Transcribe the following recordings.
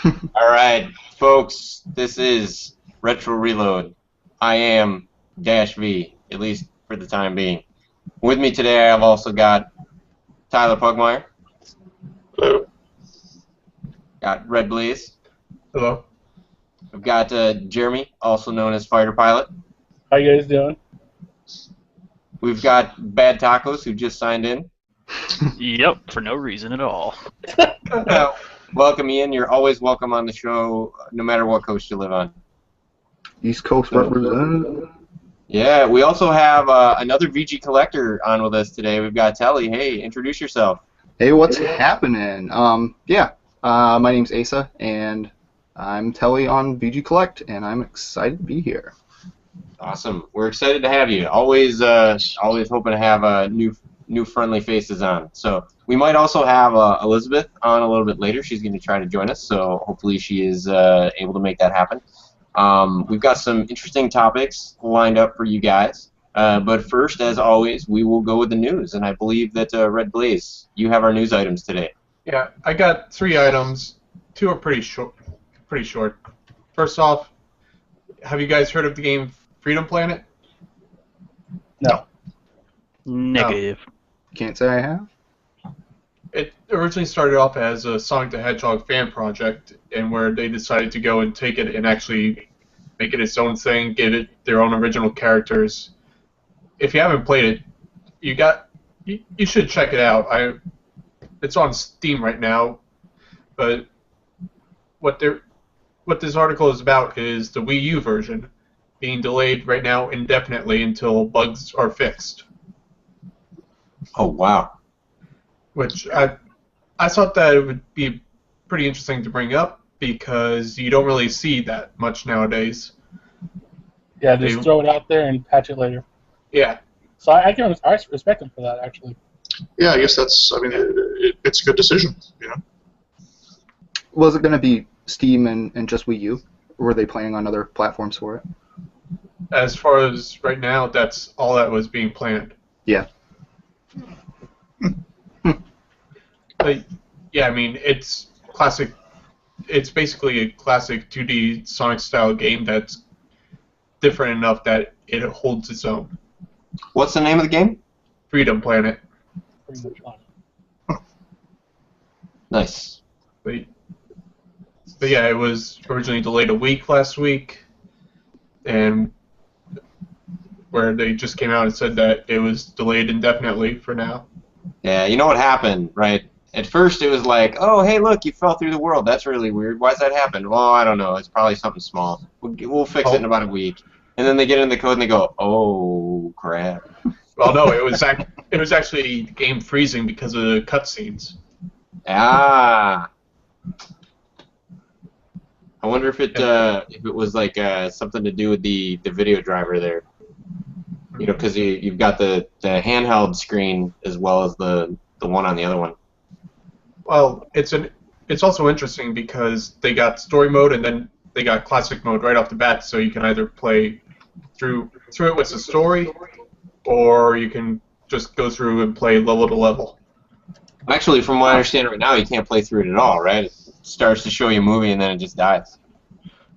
All right, folks, this is Retro Reload. I am Dash V, at least for the time being. With me today, I've also got Tyler Pugmire. Hello. Got Red Blaze. Hello. We've got Jeremy, also known as Fighter Pilot. How you guys doing? We've got Bad Tacos, who just signed in. Yep, for no reason at all. Welcome, Ian. You're always welcome on the show, no matter what coast you live on. East Coast representative. Yeah, we also have another VG collector on with us today. We've got Telly. Hey, introduce yourself. Hey, what's happening? My name's Asa, and I'm Telly on VG Collect, and I'm excited to be here. Awesome. We're excited to have you. Always hoping to have new friendly faces on. So we might also have Elizabeth on a little bit later. She's going to try to join us, so hopefully she is able to make that happen. We've got some interesting topics lined up for you guys. But first, as always, we will go with the news, and I believe that Red Blaze, you have our news items today. Yeah, I got 3 items. 2 are pretty short. First off, have you guys heard of the game Freedom Planet? No. Negative. Can't say I have. It originally started off as a Sonic the Hedgehog fan project, and where they decided to go and take it and actually make it its own thing, give it their own original characters. If you haven't played it, you should check it out. It's on Steam right now, but what this article is about is the Wii U version being delayed right now indefinitely until bugs are fixed. Oh, wow. Which I thought that it would be pretty interesting to bring up because you don't really see that much nowadays. Yeah, just throw it out there and patch it later. Yeah. So I respect him for that, actually. Yeah, I guess that's. I mean, it's a good decision. You know. Was it going to be Steam and just Wii U, or were they planning on other platforms for it? As far as right now, that's all that was being planned. Yeah. But yeah, I mean, it's classic. It's basically a classic 2D Sonic-style game that's different enough that it holds its own. What's the name of the game? Freedom Planet. Pretty much on it. Nice. But yeah, it was originally delayed a week last week, and where they just came out and said that it was delayed indefinitely for now. Yeah, you know what happened, right? At first it was like, oh, hey, look, you fell through the world. That's really weird. Why's that happen? Well, I don't know. It's probably something small. We'll fix it in about a week. And then they get in the code and they go, oh, crap. Well, no, it was actually game freezing because of the cutscenes. Ah. I wonder if it was like something to do with the video driver there. You know, because you've got the handheld screen as well as the one on the other one. Well, it's also interesting because they got story mode and then they got classic mode right off the bat, so you can either play through it with the story, or you can just go through and play level to level. Actually, from what I understand right now, you can't play through it at all, right? It starts to show you a movie and then it just dies.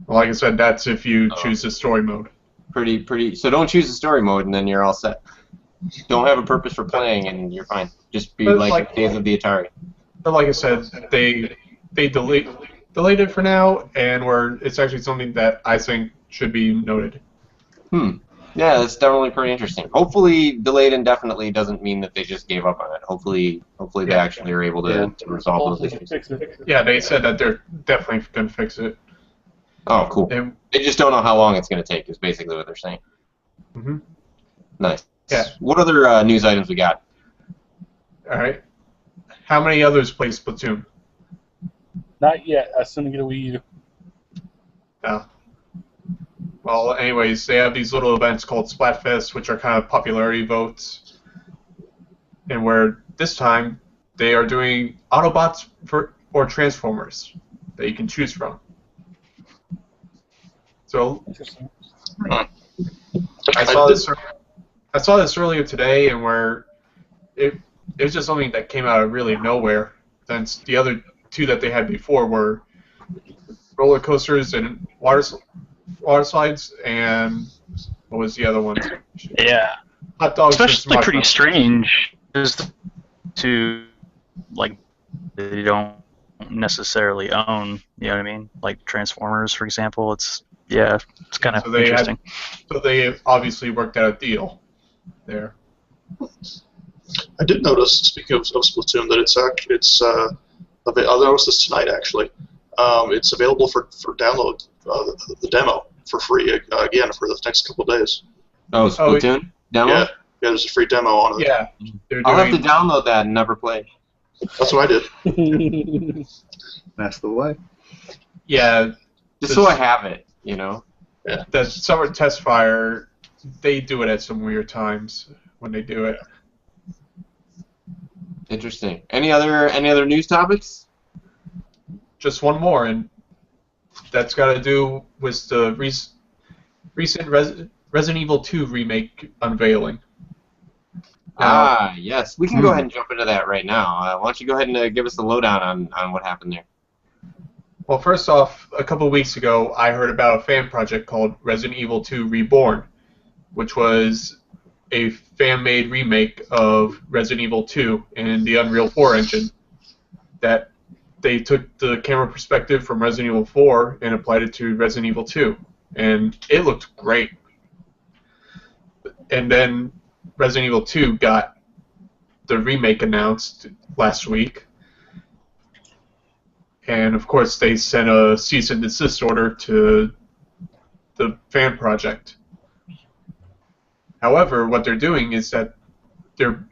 Well, like I said, that's if you choose the story mode. Pretty. So don't choose the story mode and then you're all set. Don't have a purpose for playing and you're fine. Just be like Days of the Atari. But like I said, they delayed it for now, and it's actually something that I think should be noted. Yeah, that's definitely pretty interesting. Hopefully, delayed indefinitely doesn't mean that they just gave up on it. Hopefully they actually are able to resolve those issues. Yeah, they said that they're definitely going to fix it. Oh, cool. They just don't know how long it's going to take, is basically what they're saying. Mm-hmm. Nice. Yeah. What other news items we got? All right. How many others play Splatoon? Not yet. I assume to get a Wii U. No. Well, anyways, they have these little events called Splatfest, which are kind of popularity votes, and where this time they are doing Autobots or Transformers that you can choose from. So Interesting. I saw this earlier today, and where it was just something that came out of really nowhere. Since the other two that they had before were roller coasters and water slides, and what was the other one? Yeah. Hot dogs. and Especially Smosh pretty Mouth. strange just to, like, they don't necessarily own, you know what I mean? Like Transformers, for example. It's kind of So they interesting. So they obviously worked out a deal there. I did notice, speaking of Splatoon, that I noticed this tonight actually. It's available for download, the demo for free again for the next couple of days. Oh, Splatoon? Download? Yeah, there's a free demo on it. Yeah, they're I'll have to doing. download that and never play. That's what I did. That's the way. Yeah, Just so I have it, you know? the summer test fire. They do it at some weird times when they do it. Interesting. Any other news topics? Just one more, and that's got to do with the recent Resident Evil 2 remake unveiling. Yes. We can go ahead and jump into that right now. Why don't you go ahead and give us the lowdown on what happened there? Well, first off, a couple of weeks ago, I heard about a fan project called Resident Evil 2 Reborn, which was a fan-made remake of Resident Evil 2 in the Unreal 4 engine. That they took the camera perspective from Resident Evil 4 and applied it to Resident Evil 2, and it looked great. And then Resident Evil 2 got the remake announced last week. And of course, they sent a cease and desist order to the fan project. However, what they're doing is that they're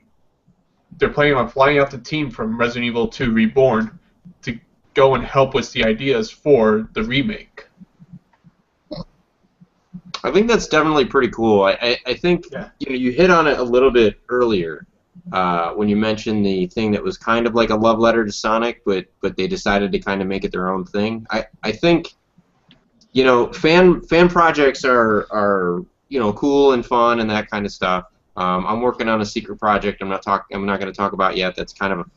planning on flying out the team from Resident Evil 2 Reborn to go and help with the ideas for the remake. I think that's definitely pretty cool. I think you hit on it a little bit earlier when you mentioned the thing that was kind of like a love letter to Sonic, but they decided to kind of make it their own thing. I think fan projects are cool and fun and that kind of stuff. I'm working on a secret project I'm not going to talk about yet. That's kind of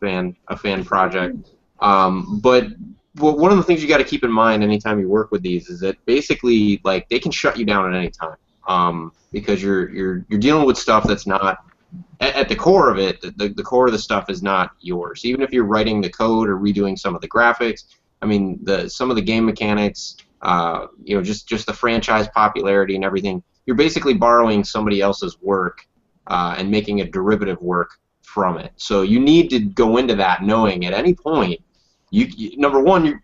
a fan project. But one of the things you got to keep in mind anytime you work with these is that basically like they can shut you down at any time because you're dealing with stuff that's not at the core of it. The core of the stuff is not yours. Even if you're writing the code or redoing some of the graphics, I mean some of the game mechanics, just the franchise popularity and everything. You're basically borrowing somebody else's work and making a derivative work from it. So you need to go into that knowing at any point, number one, you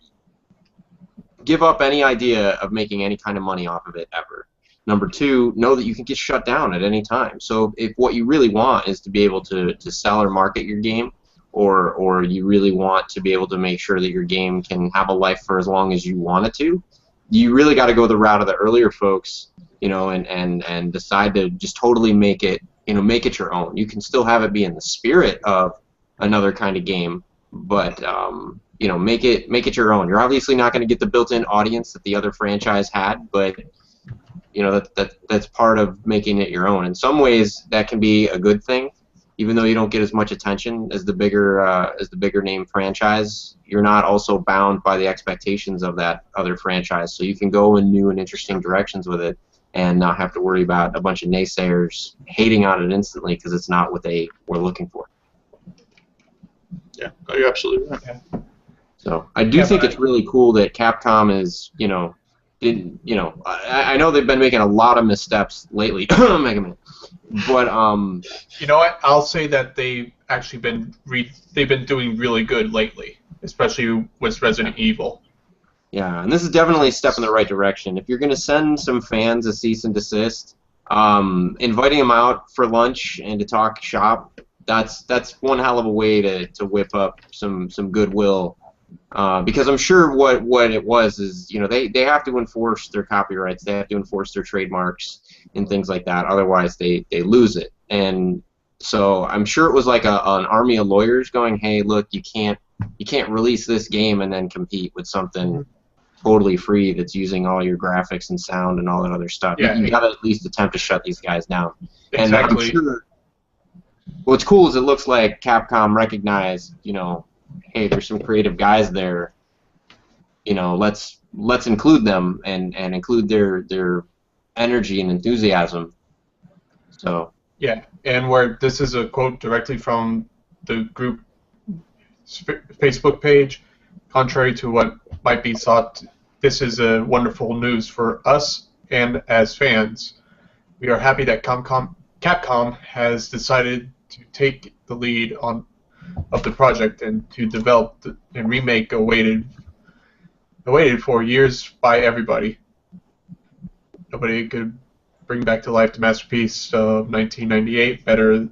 give up any idea of making any kind of money off of it ever. Number two, know that you can get shut down at any time. So if what you really want is to be able to sell or market your game, or you really want to be able to make sure that your game can have a life for as long as you want it to, you really got to go the route of the earlier folks, and decide to just totally make it your own. You can still have it be in the spirit of another kind of game, but make it your own. You're obviously not going to get the built-in audience that the other franchise had, but that's part of making it your own. In some ways, that can be a good thing, even though you don't get as much attention as the bigger name franchise. You're not also bound by the expectations of that other franchise, so you can go in new and interesting directions with it and not have to worry about a bunch of naysayers hating on it instantly because it's not what they were looking for. Yeah, you're absolutely right. Yeah. So I do think it's really cool that Capcom is, I know they've been making a lot of missteps lately, Mega Man, but You know what? I'll say that they've actually been doing really good lately, especially with Resident Evil. yeah, and this is definitely a step in the right direction. If you're going to send some fans a cease and desist, inviting them out for lunch and to talk shop, that's one hell of a way to whip up some goodwill. Because I'm sure what it was is, they have to enforce their copyrights, they have to enforce their trademarks and things like that. Otherwise, they lose it. And so I'm sure it was like an army of lawyers going, hey, look, you can't release this game and then compete with something totally free that's using all your graphics and sound and all that other stuff. Yeah, you got to at least attempt to shut these guys down. Exactly. And I'm sure what's cool is it looks like Capcom recognized, hey, there's some creative guys there let's include them and include their energy and enthusiasm. So Yeah, and where this is a quote directly from the group Facebook page, contrary to what might be thought, this is a wonderful news for us and as fans. We are happy that Capcom has decided to take the lead of the project and to develop and remake awaited for years by everybody. Nobody could bring back to life the masterpiece of 1998 better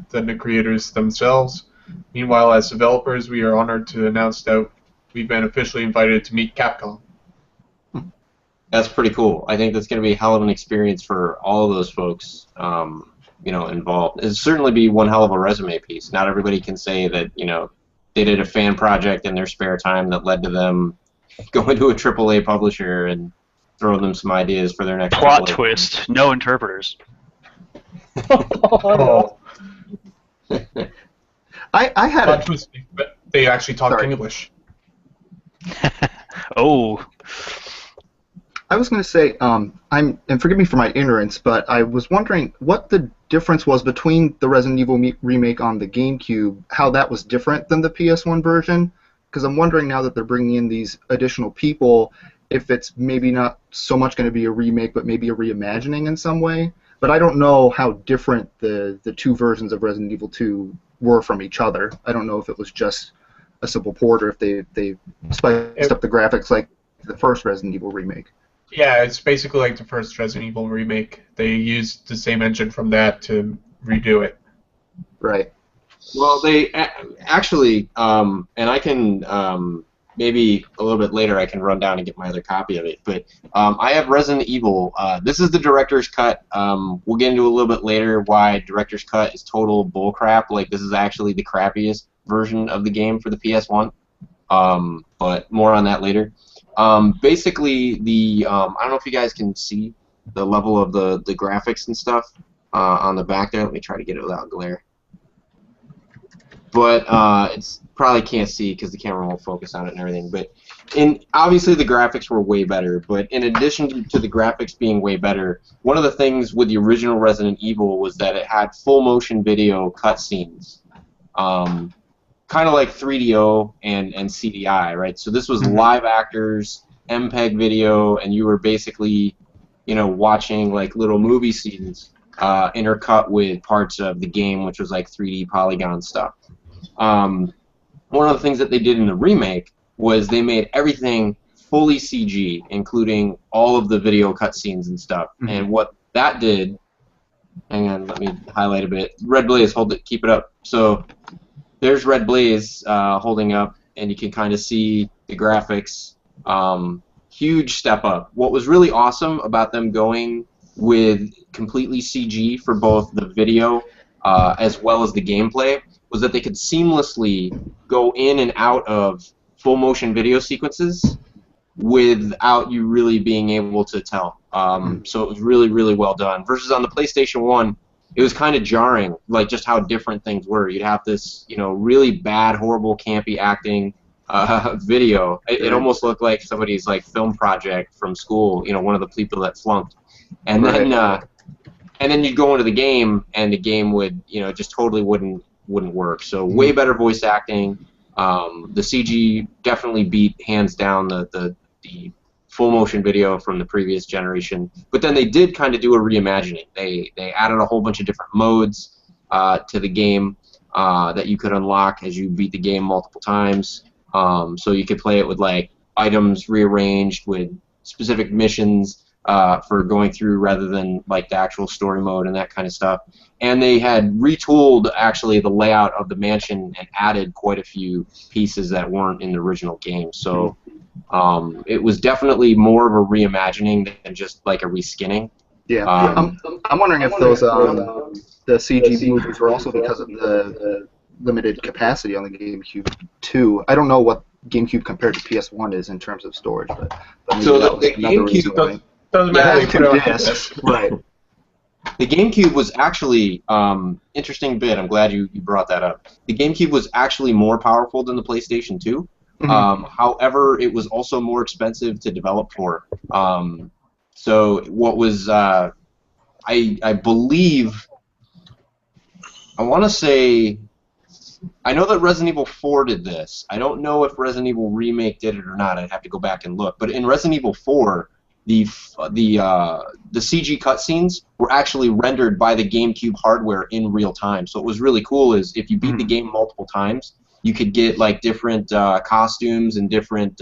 than the creators themselves. Meanwhile, as developers, we are honored to announce that we've been officially invited to meet Capcom. that's pretty cool. I think that's going to be a hell of an experience for all of those folks, involved. It'll certainly be one hell of a resume piece. Not everybody can say that, they did a fan project in their spare time that led to them going to a AAA publisher and throwing them some ideas for their next Plot AAA twist: no interpreters. Oh, I had plot a, twist, but they actually talk Sorry. English. Oh, I was going to say, and forgive me for my ignorance, but I was wondering what the difference was between the Resident Evil remake on the GameCube, how that was different than the PS1 version, because I'm wondering now that they're bringing in these additional people, if it's maybe not so much going to be a remake, but maybe a reimagining in some way. But I don't know how different the two versions of Resident Evil 2 were from each other. I don't know if it was just a simple port or if they spiced up the graphics like the first Resident Evil remake. Yeah, it's basically like the first Resident Evil remake. They used the same engine from that to redo it. Right. Well, they actually, and I can maybe a little bit later I can run down and get my other copy of it. But I have Resident Evil. This is the director's cut. We'll get into a little bit later why director's cut is total bullcrap. Like this is actually the crappiest version of the game for the PS1. But more on that later. Basically, I don't know if you guys can see the level of the graphics and stuff on the back there. Let me try to get it without glare. But it's probably can't see because the camera won't focus on it and everything. But obviously the graphics were way better. But in addition to the graphics being way better, one of the things with the original Resident Evil was that it had full motion video cutscenes. Kind of like 3DO and CDI, right? So this was live actors, MPEG video, and you were basically, watching like little movie scenes intercut with parts of the game, which was like 3D polygon stuff. One of the things that they did in the remake was they made everything fully CG, including all of the video cutscenes and stuff. And what that did, hang on, let me highlight a bit. Red Blaze, hold it, keep it up. So there's Red Blaze holding up, and you can kind of see the graphics. Huge step up. What was really awesome about them going with completely CG for both the video as well as the gameplay was that they could seamlessly go in and out of full motion video sequences without you really being able to tell. So it was really, really well done. Versus on the PlayStation 1, it was kind of jarring, like just how different things were. You'd have this, really bad, horrible, campy acting video. It almost looked like somebody's like film project from school. One of the people that flunked, and then you'd go into the game, and the game would, just totally wouldn't work. So way better voice acting. The CG definitely beat hands down the full motion video from the previous generation, but then they did kind of do a reimagining. They added a whole bunch of different modes to the game that you could unlock as you beat the game multiple times. So you could play it with like items rearranged with specific missions for going through rather than like the actual story mode and that kind of stuff. And they had retooled actually the layout of the mansion and added quite a few pieces that weren't in the original game. So it was definitely more of a reimagining than just like a reskinning. Yeah, I'm wondering if those the CG movies were also because of the limited capacity on the GameCube 2. I don't know what GameCube compared to PS1 is in terms of storage, but maybe So that was the another reason GameCube why. Doesn't Yeah, matter. it has two discs, right? The GameCube was actually interesting bit. I'm glad you brought that up. The GameCube was actually more powerful than the PlayStation 2, However, it was also more expensive to develop for. So what was I believe, I want to say, I know that Resident Evil 4 did this. I don't know if Resident Evil Remake did it or not. I'd have to go back and look. But in Resident Evil 4, the CG cutscenes were actually rendered by the GameCube hardware in real time. So what was really cool is if you beat the game multiple times, you could get like different costumes and different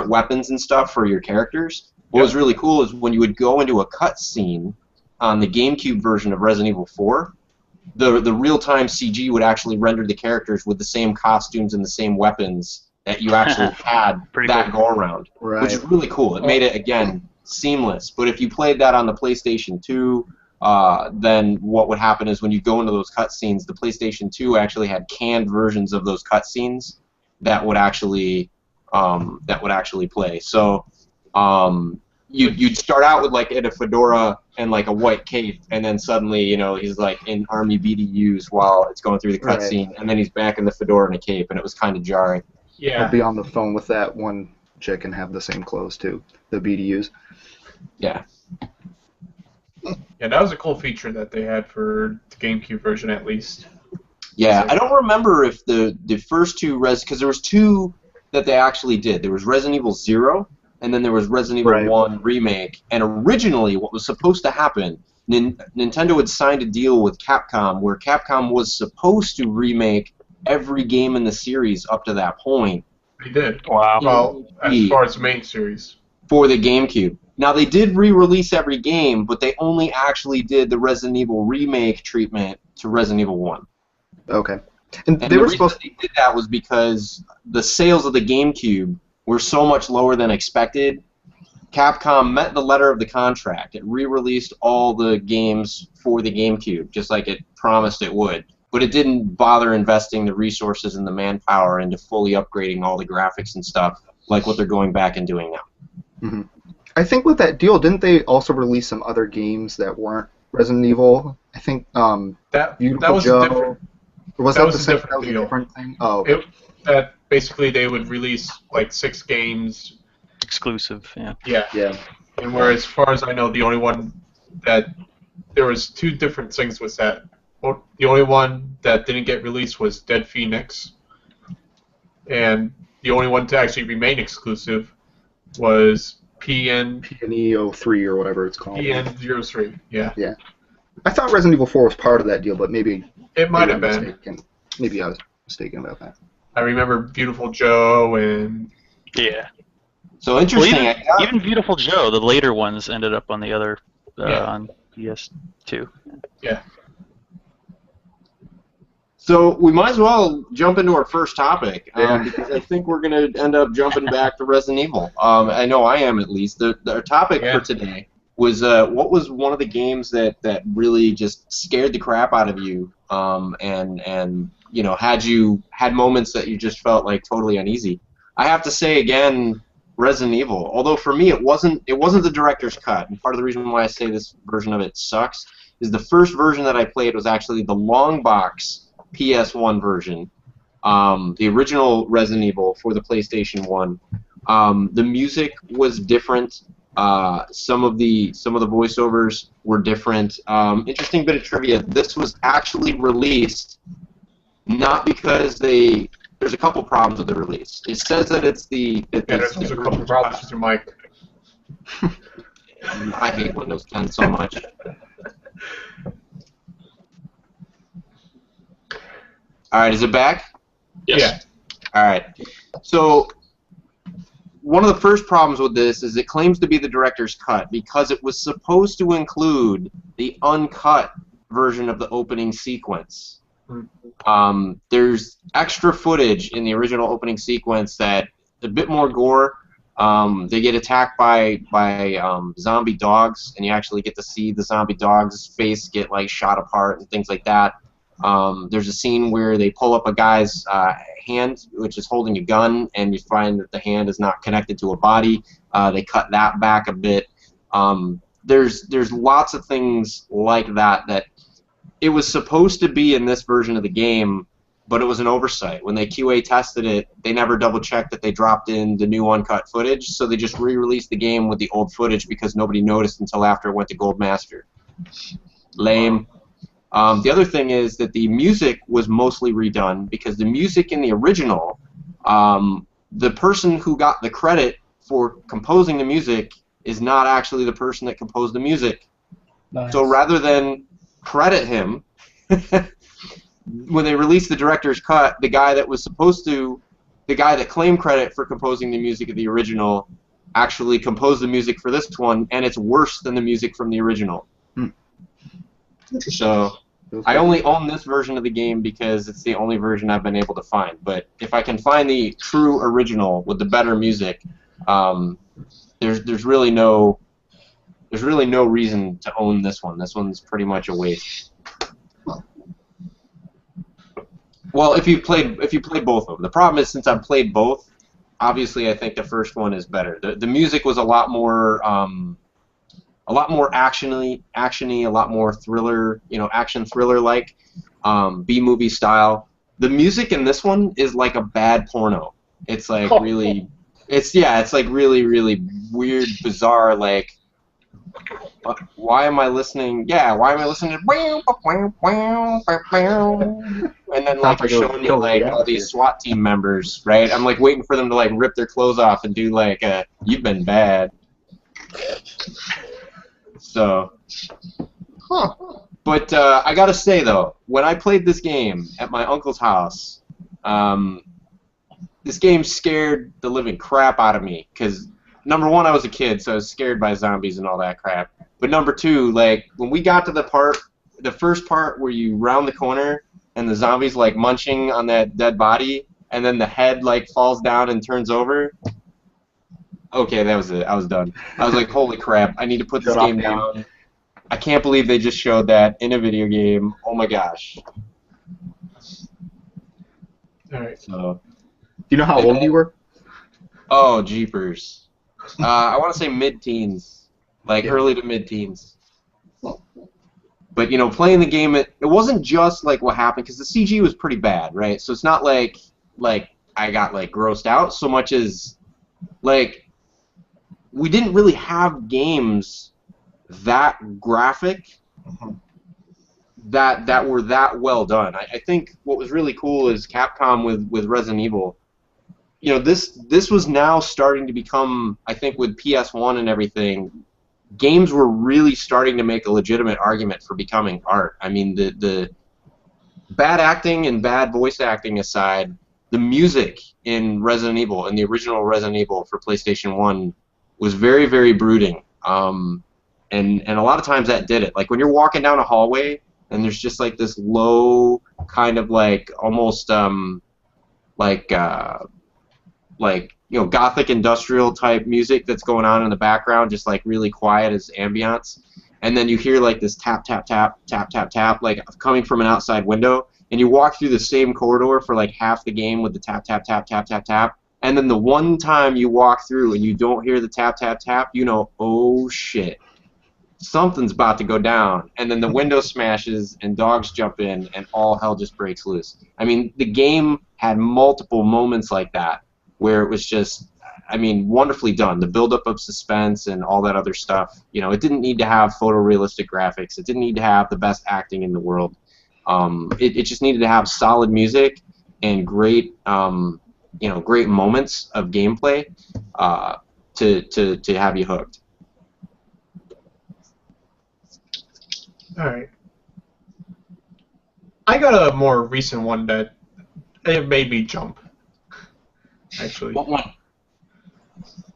weapons and stuff for your characters. What was really cool is when you would go into a cutscene on the GameCube version of Resident Evil 4, the real-time CG would actually render the characters with the same costumes and the same weapons that you actually had that go around, which is really cool. It made it, again, seamless. But if you played that on the PlayStation 2, then what would happen is when you go into those cutscenes, the PlayStation 2 actually had canned versions of those cutscenes that would actually play. So you'd start out with like in a fedora and like a white cape, and then suddenly, you know, he's like in army BDUs while it's going through the cutscene, and then he's back in the fedora and a cape, and it was kind of jarring. Yeah. I'd be on the phone with that one chick and have the same clothes too, the BDUs. Yeah. Yeah, that was a cool feature that they had for the GameCube version, at least. Yeah, I don't remember if the first two because there was two that they actually did. There was Resident Evil 0, and then there was Resident Evil 1 Remake. And originally, what was supposed to happen, Nintendo had signed a deal with Capcom where Capcom was supposed to remake every game in the series up to that point. They did. Wow. Well, as far as the main series. For the GameCube. Now, they did re-release every game, but they only actually did the Resident Evil Remake treatment to Resident Evil 1. Okay. And they were supposed to did that was because the sales of the GameCube were so much lower than expected. Capcom met the letter of the contract. It re-released all the games for the GameCube, just like it promised it would. But it didn't bother investing the resources and the manpower into fully upgrading all the graphics and stuff like what they're going back and doing now. Mm-hmm. I think with that deal, didn't they also release some other games that weren't Resident Evil? I think that Beautiful was Joe. different. Or was that the same? Different that was deal. A different thing. Oh, okay. That basically they would release like 6 games. Exclusive, yeah. Yeah. And where, as far as I know, the only one that there was 2 different things with that. The only one that didn't get released was Dead Phoenix, and the only one to actually remain exclusive was PNE 03 or whatever it's called. PN03. Yeah. Yeah. I thought Resident Evil 4 was part of that deal, but maybe it might have been. Maybe I was mistaken about that. I remember Beautiful Joe and So interesting. Well, even Beautiful Joe, the later ones ended up on the other on PS2. Yeah. So we might as well jump into our first topic because I think we're going to end up jumping back to Resident Evil. I know I am, at least. Our topic for today was what was one of the games that really just scared the crap out of you and you know had moments that you just felt like totally uneasy. I have to say again, Resident Evil. Although for me it wasn't the director's cut, and part of the reason why I say this version of it sucks is the first version that I played was actually the long box PS1 version, the original Resident Evil for the PlayStation 1. The music was different. Some of the voiceovers were different. Interesting bit of trivia: this was actually released not because there's a couple problems with the release. It says that it's there's a couple problems with your mic. I hate Windows 10 so much. All right, is it back? Yes. Yeah. All right. So one of the first problems with this is it claims to be the director's cut because it was supposed to include the uncut version of the opening sequence. There's extra footage in the original opening sequence that a bit more gore. They get attacked by zombie dogs, and you actually get to see the zombie dog's face get like shot apart and things like that. There's a scene where they pull up a guy's hand, which is holding a gun, and you find that the hand is not connected to a body. They cut that back a bit. There's lots of things like that it was supposed to be in this version of the game, but it was an oversight. When they QA tested it, they never double checked that they dropped in the new uncut footage, so they just re-released the game with the old footage because nobody noticed until after it went to Gold Master. Lame. The other thing is that the music was mostly redone because the music in the original, the person who got the credit for composing the music is not actually the person that composed the music. Nice. So rather than credit him, when they released the director's cut, the guy that claimed credit for composing the music of the original actually composed the music for this one, and it's worse than the music from the original. So I only own this version of the game because it's the only version I've been able to find. But if I can find the true original with the better music, there's really no reason to own this one. This one's pretty much a waste. Well, if you played both of them, the problem is since I've played both, obviously I think the first one is better. The music was a lot more actiony, a lot more thriller, action thriller like, B-movie style. The music in this one is like a bad porno. It's like really, it's like really weird, bizarre, like. Why am I listening? Yeah, why am I listening to and then like showing you like all these SWAT team members, right? I'm like waiting for them to like rip their clothes off and do like you've been bad. So, but I gotta say though, when I played this game at my uncle's house, this game scared the living crap out of me because. Number one, I was a kid, so I was scared by zombies and all that crap. But number two, like, when we got to the first part where you round the corner and the zombie's, like, munching on that dead body, and then the head, like, falls down and turns over, okay, that was it. I was done. I was like, holy crap, I need to put this game down. I can't believe they just showed that in a video game. Oh, my gosh. All right. So, Do you know how old you were? Oh, jeepers. I want to say mid-teens, like early to mid-teens. But playing the game, it wasn't just like what happened because the CG was pretty bad, right? So it's not like I got like grossed out so much as like we didn't really have games that graphic that were that well done. I think what was really cool is Capcom with Resident Evil. This was now starting to become, I think, with PS1 and everything, games were really starting to make a legitimate argument for becoming art. I mean, the bad acting and bad voice acting aside, the music in Resident Evil, in the original Resident Evil for PlayStation 1, was very, very brooding. And a lot of times that did it. Like, when you're walking down a hallway, and there's just, like, this low, kind of, like, almost, gothic industrial type music that's going on in the background, just like really quiet as ambiance, and then you hear like this tap tap tap tap tap tap like coming from an outside window, and you walk through the same corridor for like half the game with the tap tap tap tap tap tap, and then the one time you walk through and you don't hear the tap tap tap, oh shit, something's about to go down, and then the window smashes and dogs jump in and all hell just breaks loose. I mean, the game had multiple moments like that where it was just, I mean, wonderfully done. The buildup of suspense and all that other stuff. It didn't need to have photorealistic graphics. It didn't need to have the best acting in the world. It just needed to have solid music and great, great moments of gameplay to have you hooked. All right. I got a more recent one that it made me jump. Actually, What one?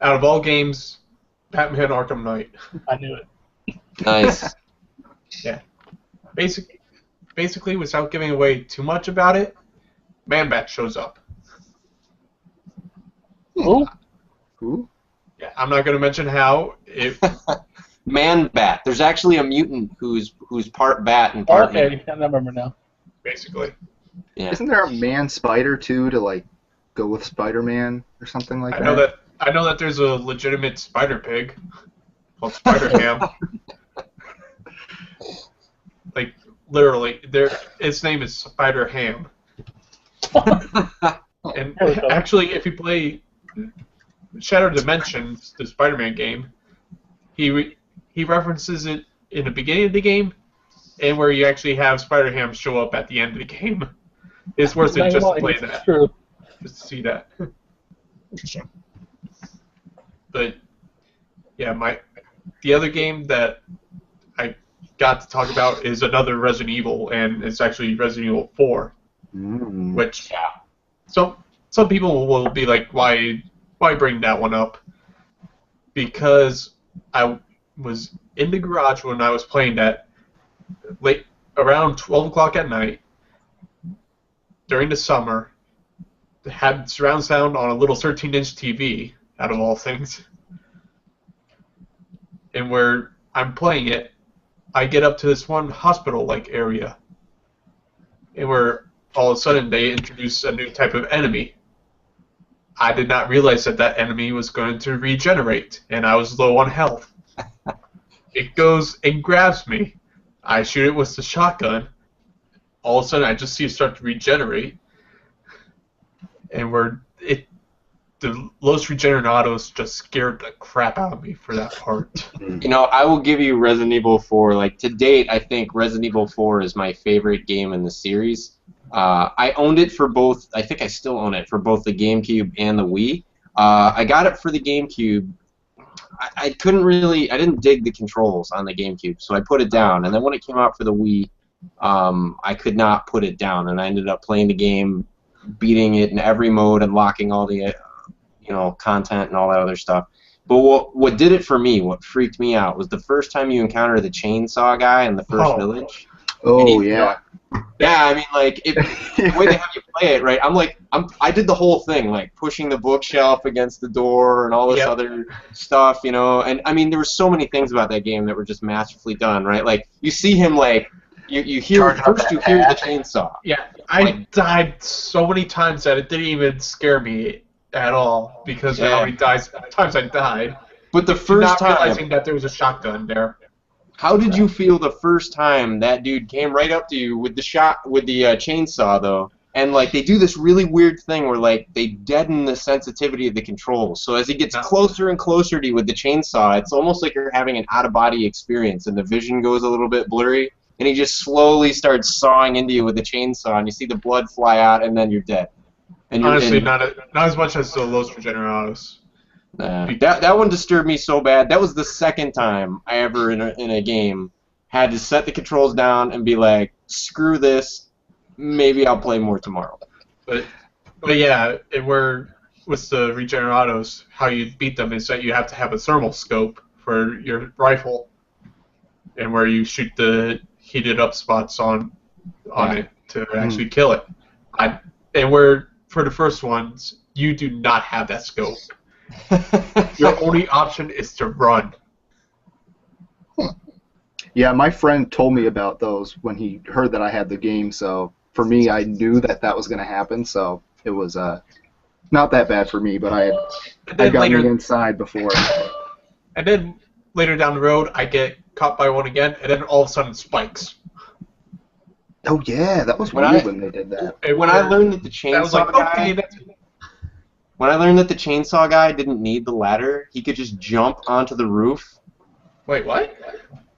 out of all games, Batman Arkham Knight. I knew it. Nice. Yeah. Basically, without giving away too much about it, Man-Bat shows up. Who? Who? Yeah, I'm not going to mention how. Man-Bat. There's actually a mutant who's part bat and part man. Okay, I remember now. Basically. Yeah. Isn't there a man spider too to like go with Spider-Man or something like that? I know that there's a legitimate spider pig called Spider Ham. Like literally, its name is Spider Ham. And actually, if you play Shattered Dimensions, the Spider-Man game, he references it in the beginning of the game, and where you actually have Spider-Ham show up at the end of the game. It's worth it just to play that. True. Just to see that. Interesting. But yeah, the other game that I got to talk about is another Resident Evil, and it's actually Resident Evil 4, which some people will be like, why bring that one up? Because I was in the garage when I was playing that late around 12 o'clock at night during the summer. Had surround sound on a little 13-inch TV, out of all things. And where I'm playing it, I get up to this one hospital-like area, and where all of a sudden they introduce a new type of enemy. I did not realize that enemy was going to regenerate, and I was low on health. It goes and grabs me. I shoot it with the shotgun. All of a sudden, I just see it start to regenerate, and the Los Regenerados just scared the crap out of me for that part. You know, I will give you Resident Evil 4. Like, to date, I think Resident Evil 4 is my favorite game in the series. I owned it for both. I think I still own it for both the GameCube and the Wii. I got it for the GameCube. I didn't dig the controls on the GameCube, so I put it down. And then when it came out for the Wii, I could not put it down, and I ended up playing the game, beating it in every mode, unlocking all the content and all that other stuff. But what did it for me, what freaked me out, was the first time you encounter the chainsaw guy in the first village. Oh, yeah. Yeah, I mean, like, the way they have you play it, right? I did the whole thing, like pushing the bookshelf against the door and all this other stuff, you know. And I mean, there were so many things about that game that were just masterfully done, right? Like, you see him, like, you hear the chainsaw. Yeah, I died so many times that it didn't even scare me at all because of how many times I died. But the first time, realizing that there was a shotgun there. How did you feel the first time that dude came right up to you with the chainsaw though? And like they do this really weird thing where like they deaden the sensitivity of the controls. So as he gets closer and closer to you with the chainsaw, it's almost like you're having an out-of-body experience, and the vision goes a little bit blurry. And he just slowly starts sawing into you with the chainsaw, and you see the blood fly out, and then you're dead. And honestly, not as much as the Los Regenerados. That one disturbed me so bad. That was the second time I ever in a game had to set the controls down and be like, screw this, maybe I'll play more tomorrow. But yeah, with the Regenerados, how you beat them is that you have to have a thermal scope for your rifle, and where you shoot the heated up spots on it to actually kill it. And where for the first ones, you do not have that scope. Your only option is to run. Yeah, my friend told me about those when he heard that I had the game, so for me, I knew that was going to happen, so it was not that bad for me, but I got it inside before. And then later down the road, I get caught by one again, and then all of a sudden spikes. Oh yeah, that was weird when they did that. When I learned that the chainsaw guy... When I learned that the chainsaw guy didn't need the ladder, he could just jump onto the roof. Wait, what?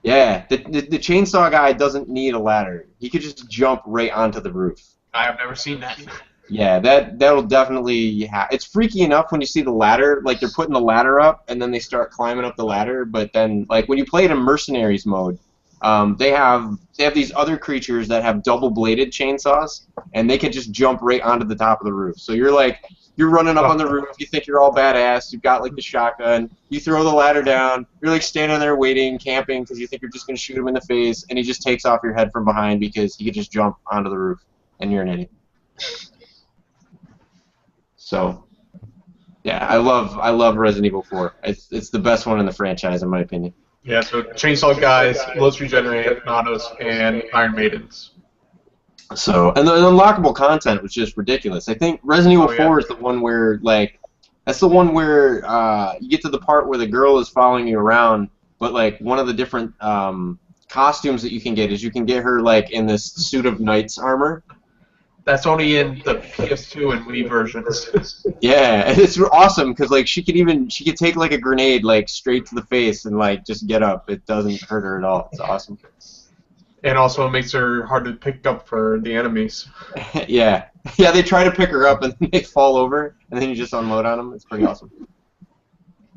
Yeah, the chainsaw guy doesn't need a ladder. He could just jump right onto the roof. I have never seen that. Yeah, that'll definitely it's freaky enough when you see the ladder, like they're putting the ladder up and then they start climbing up the ladder, but then like when you play it in mercenaries mode, they have these other creatures that have double-bladed chainsaws, and they can just jump right onto the top of the roof. So you're running up on the roof, you think you're all badass, you've got like the shotgun, you throw the ladder down, you're like standing there waiting, camping, because you think you're just going to shoot him in the face, and he just takes off your head from behind because he could just jump onto the roof, and you're an idiot. So, yeah, I love Resident Evil 4. It's the best one in the franchise, in my opinion. Yeah, so Chainsaw Guys, Los Regenerados, and Iron Maidens. So, and the unlockable content was just ridiculous. I think Resident Evil 4 is the one where, like, that's the one where you get to the part where the girl is following you around, but, like, one of the different costumes that you can get is you can get her, like, in this suit of knight's armor, That's only in the PS2 and Wii versions. Yeah, and it's awesome because like she could take like a grenade like straight to the face and like just get up. It doesn't hurt her at all. It's awesome. And also it makes her hard to pick up for the enemies. Yeah, yeah. They try to pick her up and they fall over, and then you just unload on them. It's pretty awesome.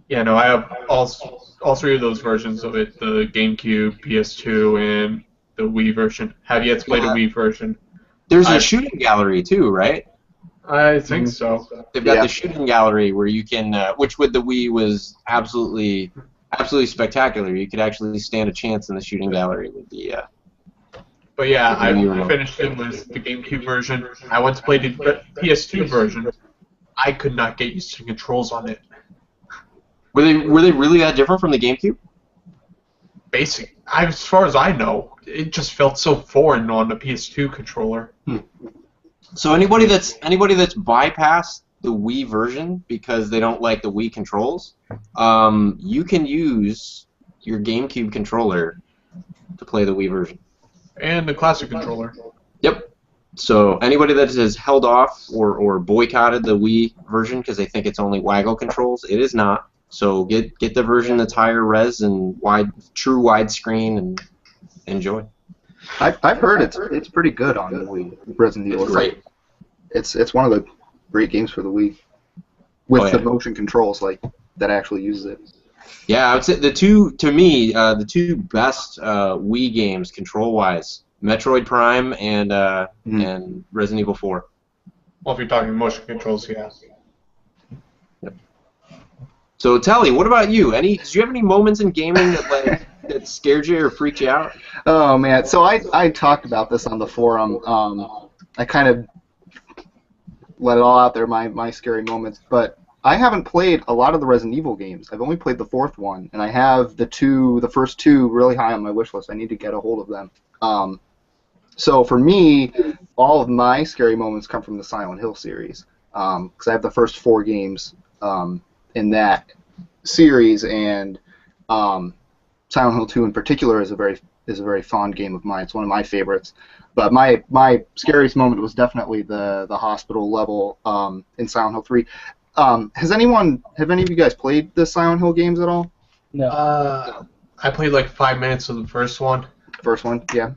Yeah, no, I have all three of those versions of it: the GameCube, PS2, and the Wii version. Have yet to play the Wii version. There's a shooting gallery too, right? I think so. They've got the shooting gallery where you can, which with the Wii was absolutely spectacular. You could actually stand a chance in the shooting gallery with the. But yeah, I finished it with the GameCube version. I went to play the PS2 version. I could not get used to the controls on it. Were they really that different from the GameCube? Basic. As far as I know, it just felt so foreign on the PS2 controller. So anybody that's bypassed the Wii version because they don't like the Wii controls, you can use your GameCube controller to play the Wii version. And the classic controller. Yep. So anybody that has held off or boycotted the Wii version because they think it's only waggle controls, it is not. So get the version that's higher res and true widescreen and enjoy. I've heard it's pretty good on the Wii. Resident Evil. It's great. It's one of the great games for the Wii with the motion controls like that actually uses it. Yeah, I would say the two best Wii games control-wise, Metroid Prime and Resident Evil 4. Well, if you're talking motion controls, yeah. Yep. So, Telly, what about you? Did you have any moments in gaming that scared you or freaked you out? Oh man, so I talked about this on the forum. I kind of let it all out there, my scary moments, but I haven't played a lot of the Resident Evil games. I've only played the fourth one, and I have the first two really high on my wish list. I need to get a hold of them. So for me, all of my scary moments come from the Silent Hill series, because I have the first 4 games in that series, and Silent Hill 2 in particular is a very fond game of mine. It's one of my favorites. But my scariest moment was definitely the hospital level in Silent Hill 3. Have any of you guys played the Silent Hill games at all? No. I played like 5 minutes of the first one. First one, yeah.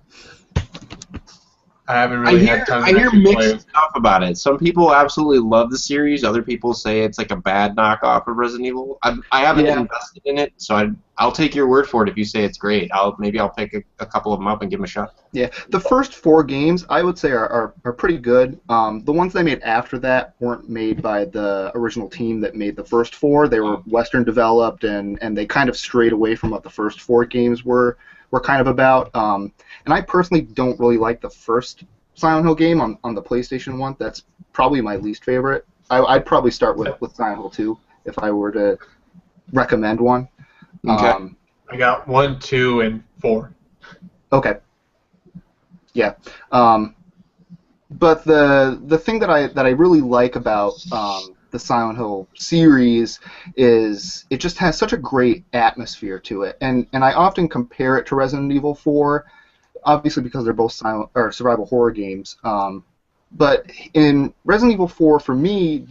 I haven't really had time to I hear play mixed it. stuff about it. Some people absolutely love the series. Other people say it's like a bad knockoff of Resident Evil. I haven't invested in it, so I'll take your word for it if you say it's great. Maybe I'll pick a couple of them up and give them a shot. Yeah, the first 4 games I would say are pretty good. The ones they made after that weren't made by the original team that made the first 4. They were Western developed, and they kind of strayed away from what the first 4 games were kind of about. And I personally don't really like the first Silent Hill game on the PlayStation 1. That's probably my least favorite. I'd probably start with Silent Hill 2 if I were to recommend one. Okay. I got 1, 2, and 4. Okay. Yeah. But the thing that I really like about the Silent Hill series is it just has such a great atmosphere to it, and I often compare it to Resident Evil 4, obviously because they're both survival horror games. But in Resident Evil 4, for me,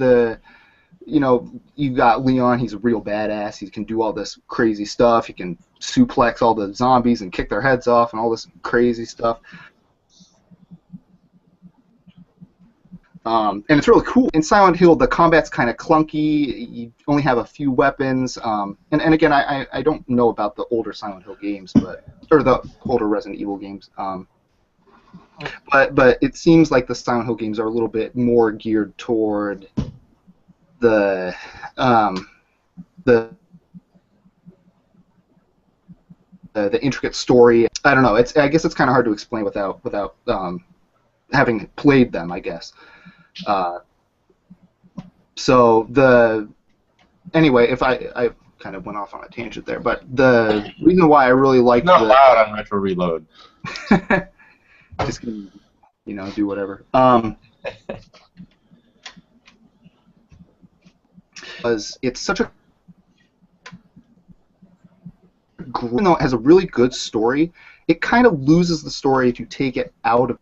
you've got Leon. He's a real badass. He can do all this crazy stuff. He can suplex all the zombies and kick their heads off and all this crazy stuff. And it's really cool. In Silent Hill, the combat's kind of clunky. You only have a few weapons. And again, I don't know about the older Silent Hill games, or the older Resident Evil games. But it seems like the Silent Hill games are a little bit more geared toward the intricate story. I don't know. I guess it's kind of hard to explain without having played them, I guess. Anyway, if I kind of went off on a tangent there, but the reason why I really like not loud on Retro Reload. Just gonna, do whatever. Because it's such a even though it has a really good story, it kind of loses the story if you take it out of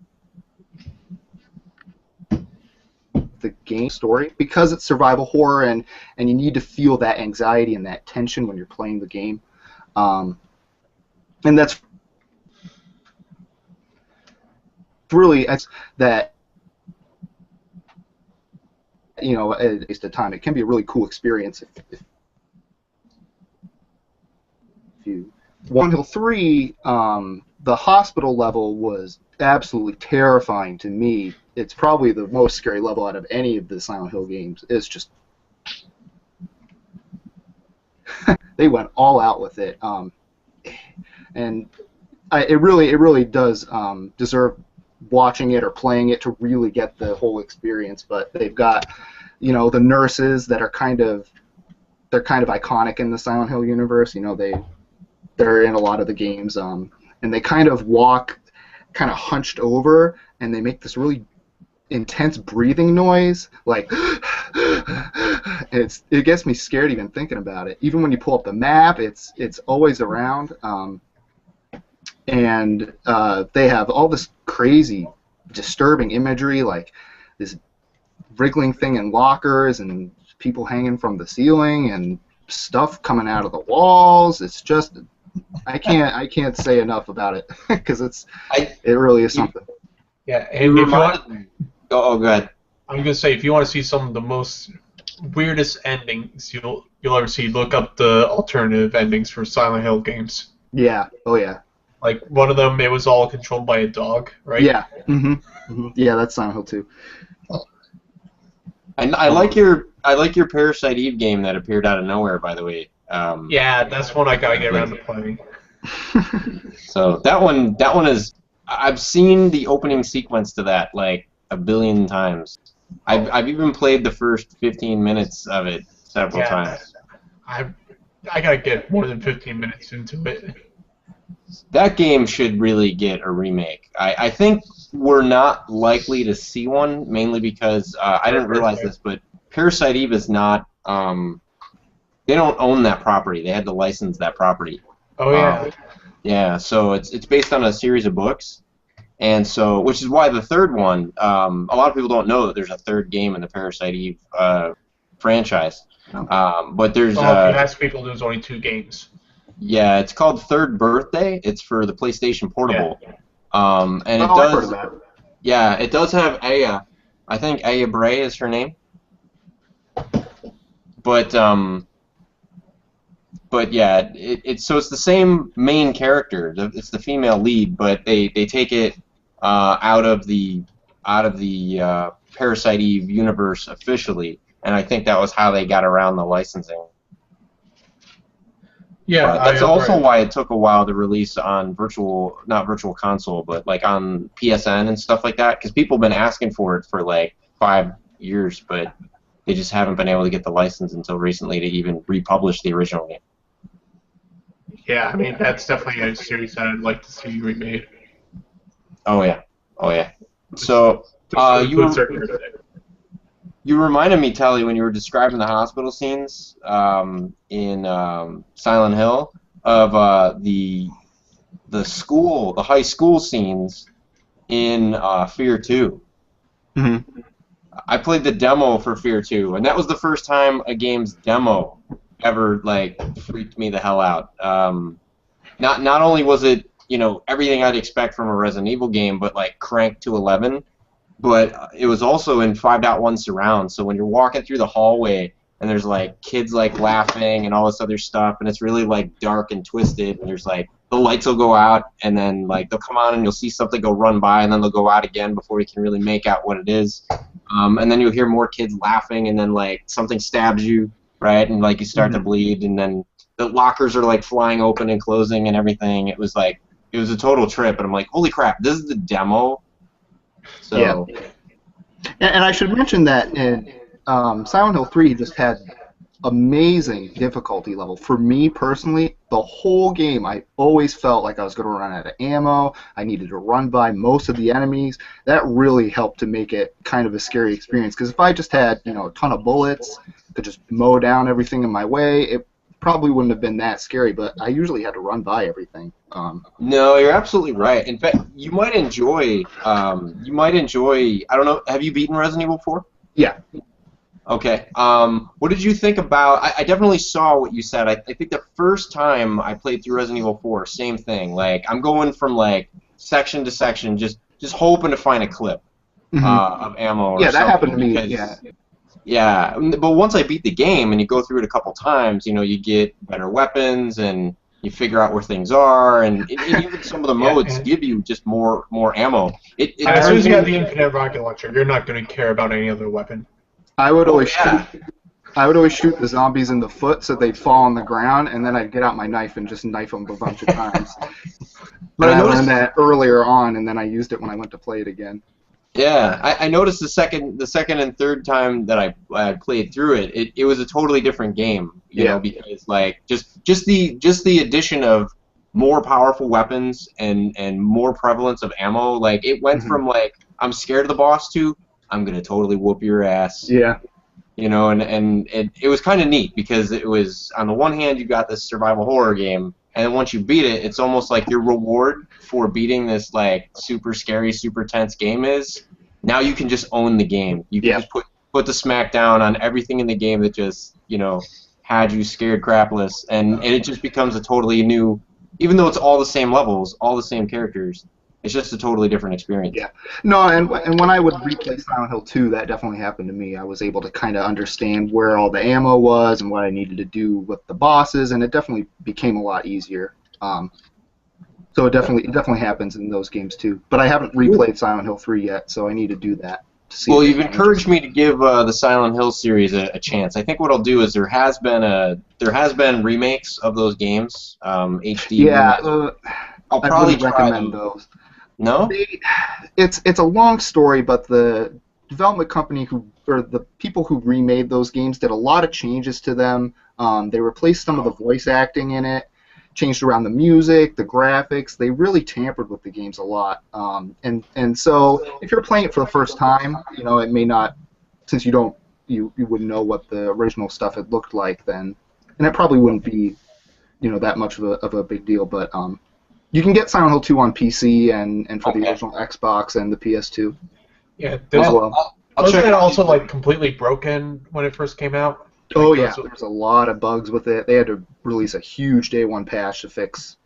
the game story because it's survival horror and you need to feel that anxiety and that tension when you're playing the game. And that's really that, you know, at least at time, it can be a really cool experience if you. One Hill 3, the hospital level was absolutely terrifying to me. It's probably the most scary level out of any of the Silent Hill games. It's just they went all out with it, and it really does deserve watching it or playing it to really get the whole experience. But they've got, you know, the nurses that are kind of iconic in the Silent Hill universe. You know, they're in a lot of the games, and they kind of walk kind of hunched over, and they make this really intense breathing noise, like it gets me scared even thinking about it. Even when you pull up the map, it's always around, and they have all this crazy, disturbing imagery, like this wriggling thing in lockers and people hanging from the ceiling and stuff coming out of the walls. It's just I can't say enough about it because it really is something. Yeah, and if you want, go ahead. I'm gonna say if you want to see some of the most weirdest endings you'll ever see, look up the alternative endings for Silent Hill games. Yeah. Oh yeah. Like one of them, it was all controlled by a dog, right? Yeah. Yeah, that's Silent Hill 2. I like your Parasite Eve game that appeared out of nowhere, by the way. Yeah, that's one I gotta get around to playing. So that one is, I've seen the opening sequence to that like a billion times. I've even played the first 15 minutes of it several times. I gotta get more than 15 minutes into it. That game should really get a remake. I think we're not likely to see one, mainly because I didn't realize this, but Parasite Eve is not. They don't own that property. They had to license that property. Oh yeah. Yeah. So it's based on a series of books, and so which is why the third one. A lot of people don't know that there's a third game in the Parasite Eve franchise. But there's. If you ask people, there's only 2 games. Yeah, it's called Third Birthday. It's for the PlayStation Portable. Yeah. And it I've does. heard of that. Yeah, it does have Aya. I think Aya Bray is her name. But yeah, so it's the same main character. It's the female lead, but they take it out of the Parasite Eve universe officially, and I think that was how they got around the licensing. Yeah, that's also why it took a while to release on not virtual console, but like on PSN and stuff like that, because people have been asking for it for like 5 years, but they just haven't been able to get the license until recently to even republish the original game. Yeah, I mean that's definitely a series that I'd like to see remade. Oh yeah, oh yeah. So you reminded me, Telly, when you were describing the hospital scenes in Silent Hill of the high school scenes in Fear 2. Mm-hmm. I played the demo for Fear 2, and that was the first time a game's demo ever like freaked me the hell out. Not only was it, you know, everything I'd expect from a Resident Evil game, but like cranked to 11. But it was also in 5.1 surround, so when you're walking through the hallway and there's like kids like laughing and all this other stuff, and it's really like dark and twisted, and there's like the lights will go out and then like they'll come on and you'll see something go run by and then they'll go out again before you can really make out what it is, and then you'll hear more kids laughing and then like something stabs you, right, and like you start to bleed, and then the lockers are like flying open and closing and everything. It was a total trip, and I'm like, holy crap, this is the demo. So. Yeah. And I should mention that in Silent Hill 3 just had amazing difficulty level. For me personally, the whole game I always felt like I was going to run out of ammo. I needed to run by most of the enemies. That really helped to make it kind of a scary experience. Because if I just had, you know, a ton of bullets, could just mow down everything in my way, it probably wouldn't have been that scary. But I usually had to run by everything. No, you're absolutely right. In fact, you might enjoy. I don't know. Have you beaten Resident Evil 4? Yeah. Okay. What did you think about? I definitely saw what you said. I think the first time I played through Resident Evil 4, same thing. Like I'm going from like section to section, just hoping to find a clip of ammo or Yeah, that something. happened to me. Because, Yeah. yeah, but once I beat the game and you go through it a couple times, you get better weapons and you figure out where things are, and even some of the modes give you just more ammo. As soon as you have the infinite rocket launcher, you're not going to care about any other weapon. I would always shoot the zombies in the foot so they'd fall on the ground, and then I'd get out my knife and just knife them a bunch of times. But I learned that earlier on, and then I used it when I went to play it again. Yeah, I noticed the second and third time that I played through it, it was a totally different game. You know, because like just the addition of more powerful weapons and more prevalence of ammo. Like it went from like I'm scared of the boss to I'm gonna totally whoop your ass. Yeah. You know, and it was kind of neat because it was on the one hand you got this survival horror game, and then once you beat it, it's almost like your reward for beating this like super scary, super tense game is now you can just own the game. You can just put the smack down on everything in the game that just had you scared crapless, and it just becomes a totally new. Even though it's all the same levels, all the same characters, it's just a totally different experience. Yeah. No, and when I would replay Silent Hill 2, that definitely happened to me. I was able to kind of understand where all the ammo was and what I needed to do with the bosses, and it definitely became a lot easier. So it definitely happens in those games too. But I haven't replayed Silent Hill 3 yet, so I need to do that. To see you've encouraged me to give the Silent Hill series a chance. I think what I'll do is there has been remakes of those games, HD. Yeah, I'll I probably wouldn't recommend those. No? It's a long story, but the development company or the people who remade those games did a lot of changes to them. They replaced some of the voice acting in it, changed around the music, the graphics. They really tampered with the games a lot. And so if you're playing it for the first time, it may not, since you wouldn't know what the original stuff had looked like then, and it probably wouldn't be, that much of a big deal. But you can get Silent Hill 2 on PC and for the original Xbox and the PS2. Yeah, as well. Wasn't it also like completely broken when it first came out? Oh yeah, there's a lot of bugs with it. They had to release a huge day one patch to fix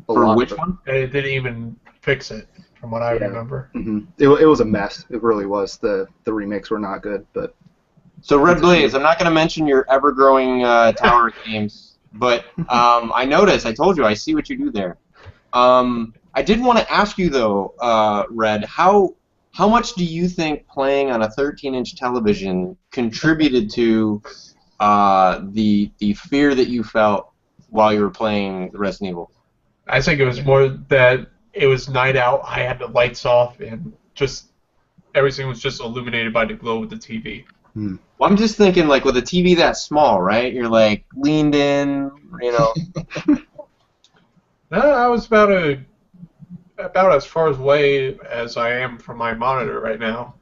a lot. For which one? They didn't even fix it, from what I remember. It was a mess. It really was. The remakes were not good, but. So Red Blaze, I'm not going to mention your ever-growing tower games, but I noticed. I told you. I see what you do there. I did want to ask you though, Red, how much do you think playing on a 13-inch television contributed to the fear that you felt while you were playing Resident Evil? I think it was more that it was night out. I had the lights off, and just everything was just illuminated by the glow of the TV. Well, I'm just thinking, like, with a TV that small, right? You're like leaned in, No, I was about as far away as I am from my monitor right now.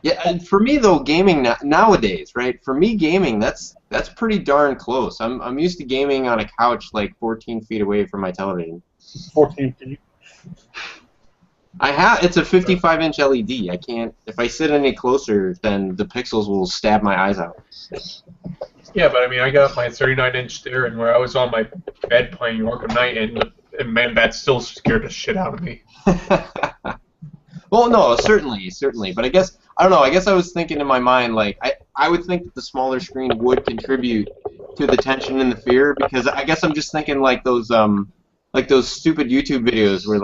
Yeah, and for me though, gaming nowadays, right? For me, gaming that's pretty darn close. I'm used to gaming on a couch like 14 feet away from my television. 14 feet. It's a 55-inch LED. I can't. If I sit any closer, then the pixels will stab my eyes out. Yeah, but I mean, I got my 39-inch there, and where I was on my bed playing Arkham Knight, and man, that still scared the shit out of me. Well, no, certainly, but I guess I don't know. I guess I was thinking in my mind, like I would think that the smaller screen would contribute to the tension and the fear, because I guess I'm just thinking like those stupid YouTube videos where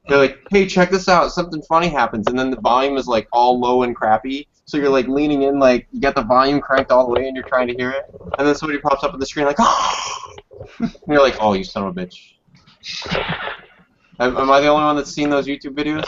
they're like, hey, check this out, something funny happens, and then the volume is like all low and crappy, so you're like leaning in, like you got the volume cranked all the way and you're trying to hear it, and then somebody pops up on the screen like, oh, and you're like, oh, you son of a bitch. Am I the only one that's seen those YouTube videos?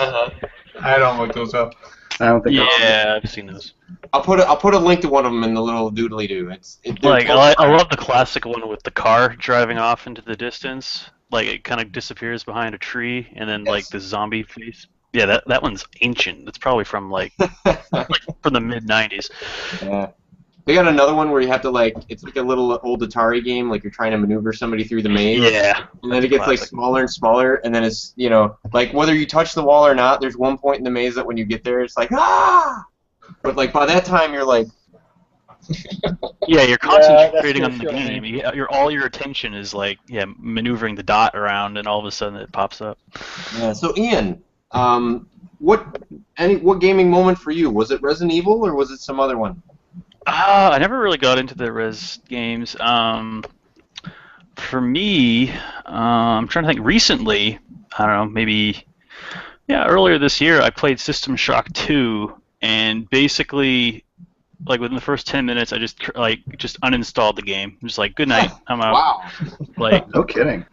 I don't look those up. I don't think. Yeah, I've seen those. I'll put a link to one of them in the little doodly doo. I love the classic one with the car driving off into the distance. Like it kind of disappears behind a tree, and then like the zombie face. Yeah, that one's ancient. That's probably from like from the mid '90s. Yeah. They got another one where you have to it's like a little old Atari game, like you're trying to maneuver somebody through the maze. Yeah. And then it gets like smaller and smaller, and then it's like whether you touch the wall or not, there's one point in the maze that when you get there, it's like ah. but like by that time you're like, Yeah, you're Yeah, concentrating on that's the good, game. man. All your attention is like, yeah, maneuvering the dot around, and all of a sudden it pops up. yeah. So Ian, what gaming moment for you? Was it Resident Evil or was it some other one? I never really got into the Res games. For me, I'm trying to think. Recently, I don't know, maybe earlier this year, I played System Shock 2, and basically, like within the first 10 minutes, I just uninstalled the game. Just like, good night, I'm out. Wow. Like, No kidding.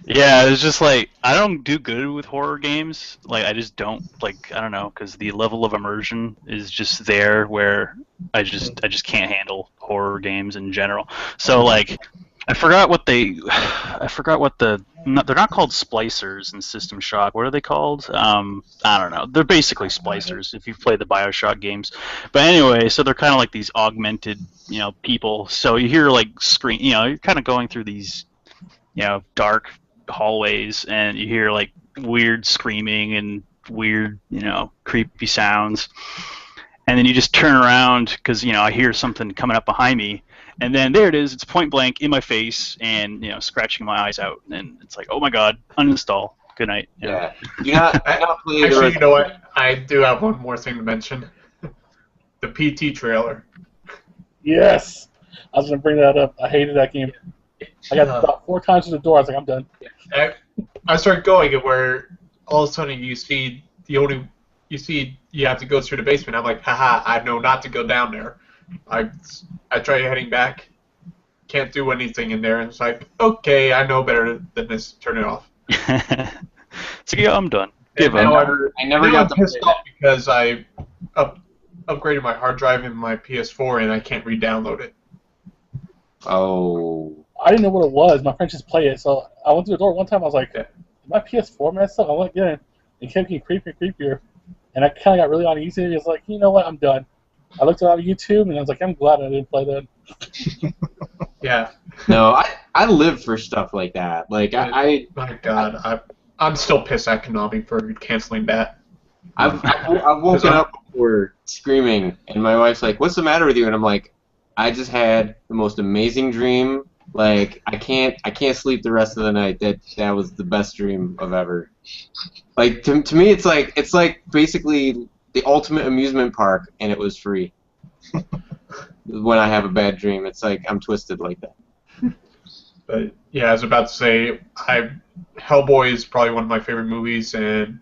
yeah, it's just like I don't do good with horror games. Like, I just don't like. I don't know, because the level of immersion is just there where I just can't handle horror games in general. So like, I forgot what the they're not called splicers in System Shock. What are they called? I don't know. They're basically splicers if you've played the BioShock games. But anyway, so they're kind of like these augmented, people. So you hear like scream, you're kind of going through these, dark hallways, and you hear like weird screaming and weird, creepy sounds. And then you just turn around because I hear something coming up behind me, and then there it is. It's point blank in my face, and scratching my eyes out. And it's like, oh my god, uninstall. Good night. Yeah. Do not play the Actually, you know what? I do have one more thing to mention. The PT trailer. Yes. I was gonna bring that up. I hated that game. I got about 4 times to the door. I was like, I'm done. I started going where all of a sudden you see you have to go through the basement. I'm like, haha, I know not to go down there. I try heading back, can't do anything in there, and it's like, okay, I know better than this. Turn it off. So yeah, I'm done. And Give up. I never got to play pissed off because I upgraded my hard drive in my PS4 and I can't re-download it. Oh. I didn't know what it was. My friends just play it, so I went through the door one time. I was like, my PS4 messed up. I went in. It kept getting creepier and creepier, and I kind of got really uneasy. I was like, you know what? I'm done. I looked it up on YouTube, and I was like, I'm glad I didn't play that. Yeah. No, I live for stuff like that. Like My God, I'm still pissed at Konami for canceling that. I've woken up before screaming, and my wife's like, "What's the matter with you?" And I'm like, "I just had the most amazing dream. Like I can't sleep the rest of the night. That was the best dream of ever." Like to me, it's like basically the ultimate amusement park, and it was free. When I have a bad dream, it's like I'm twisted like that. But yeah, I was about to say, Hellboy is probably one of my favorite movies, and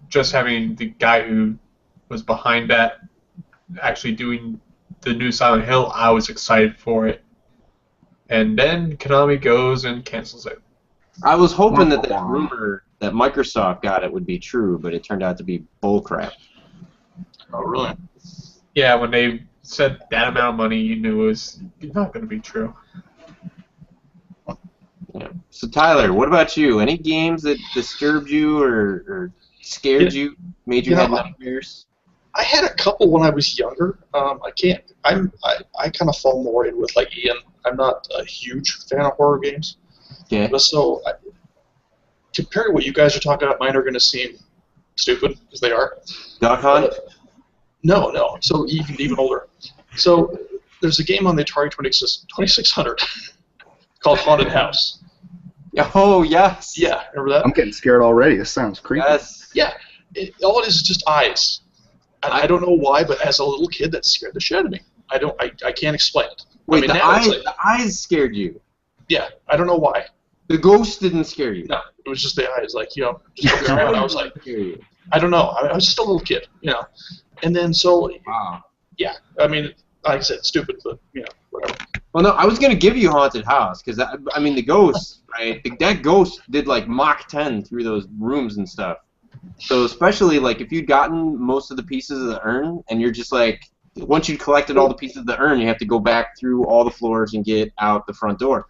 just having the guy who was behind that actually doing the new Silent Hill, I was excited for it. And then Konami goes and cancels it. I was hoping that rumor that Microsoft got it would be true, but it turned out to be bullcrap. Oh, really? Yeah, when they said that amount of money, you knew it was not going to be true. Yeah. So Tyler, what about you? Any games that disturbed you or scared you, made you have nightmares? I had a couple when I was younger. I kind of fall more in with like Ian. I'm not a huge fan of horror games. Yeah. But so compared to what you guys are talking about, mine are going to seem stupid because they are. Duck Hunt? No. So even older. So there's a game on the Atari 2600 called Haunted House. Oh yes. Yeah, remember that? I'm getting scared already. This sounds creepy. Yes. Yeah. All it is just eyes. And I don't know why, but as a little kid, that scared the shit out of me. I can't explain it. Wait, I mean, the eyes scared you. Yeah, I don't know why. The ghost didn't scare you. No, it was just the eyes. Like, just looking around, I was like, I don't know. I was just a little kid, And then so, yeah, I mean, like I said, stupid, but, whatever. Well, no, I was going to give you Haunted House, because, I mean, the ghost, right? That ghost did, like, Mach 10 through those rooms and stuff. So especially, like, if you'd gotten most of the pieces of the urn, and you're just, like, once you'd collected all the pieces of the urn, you have to go back through all the floors and get out the front door.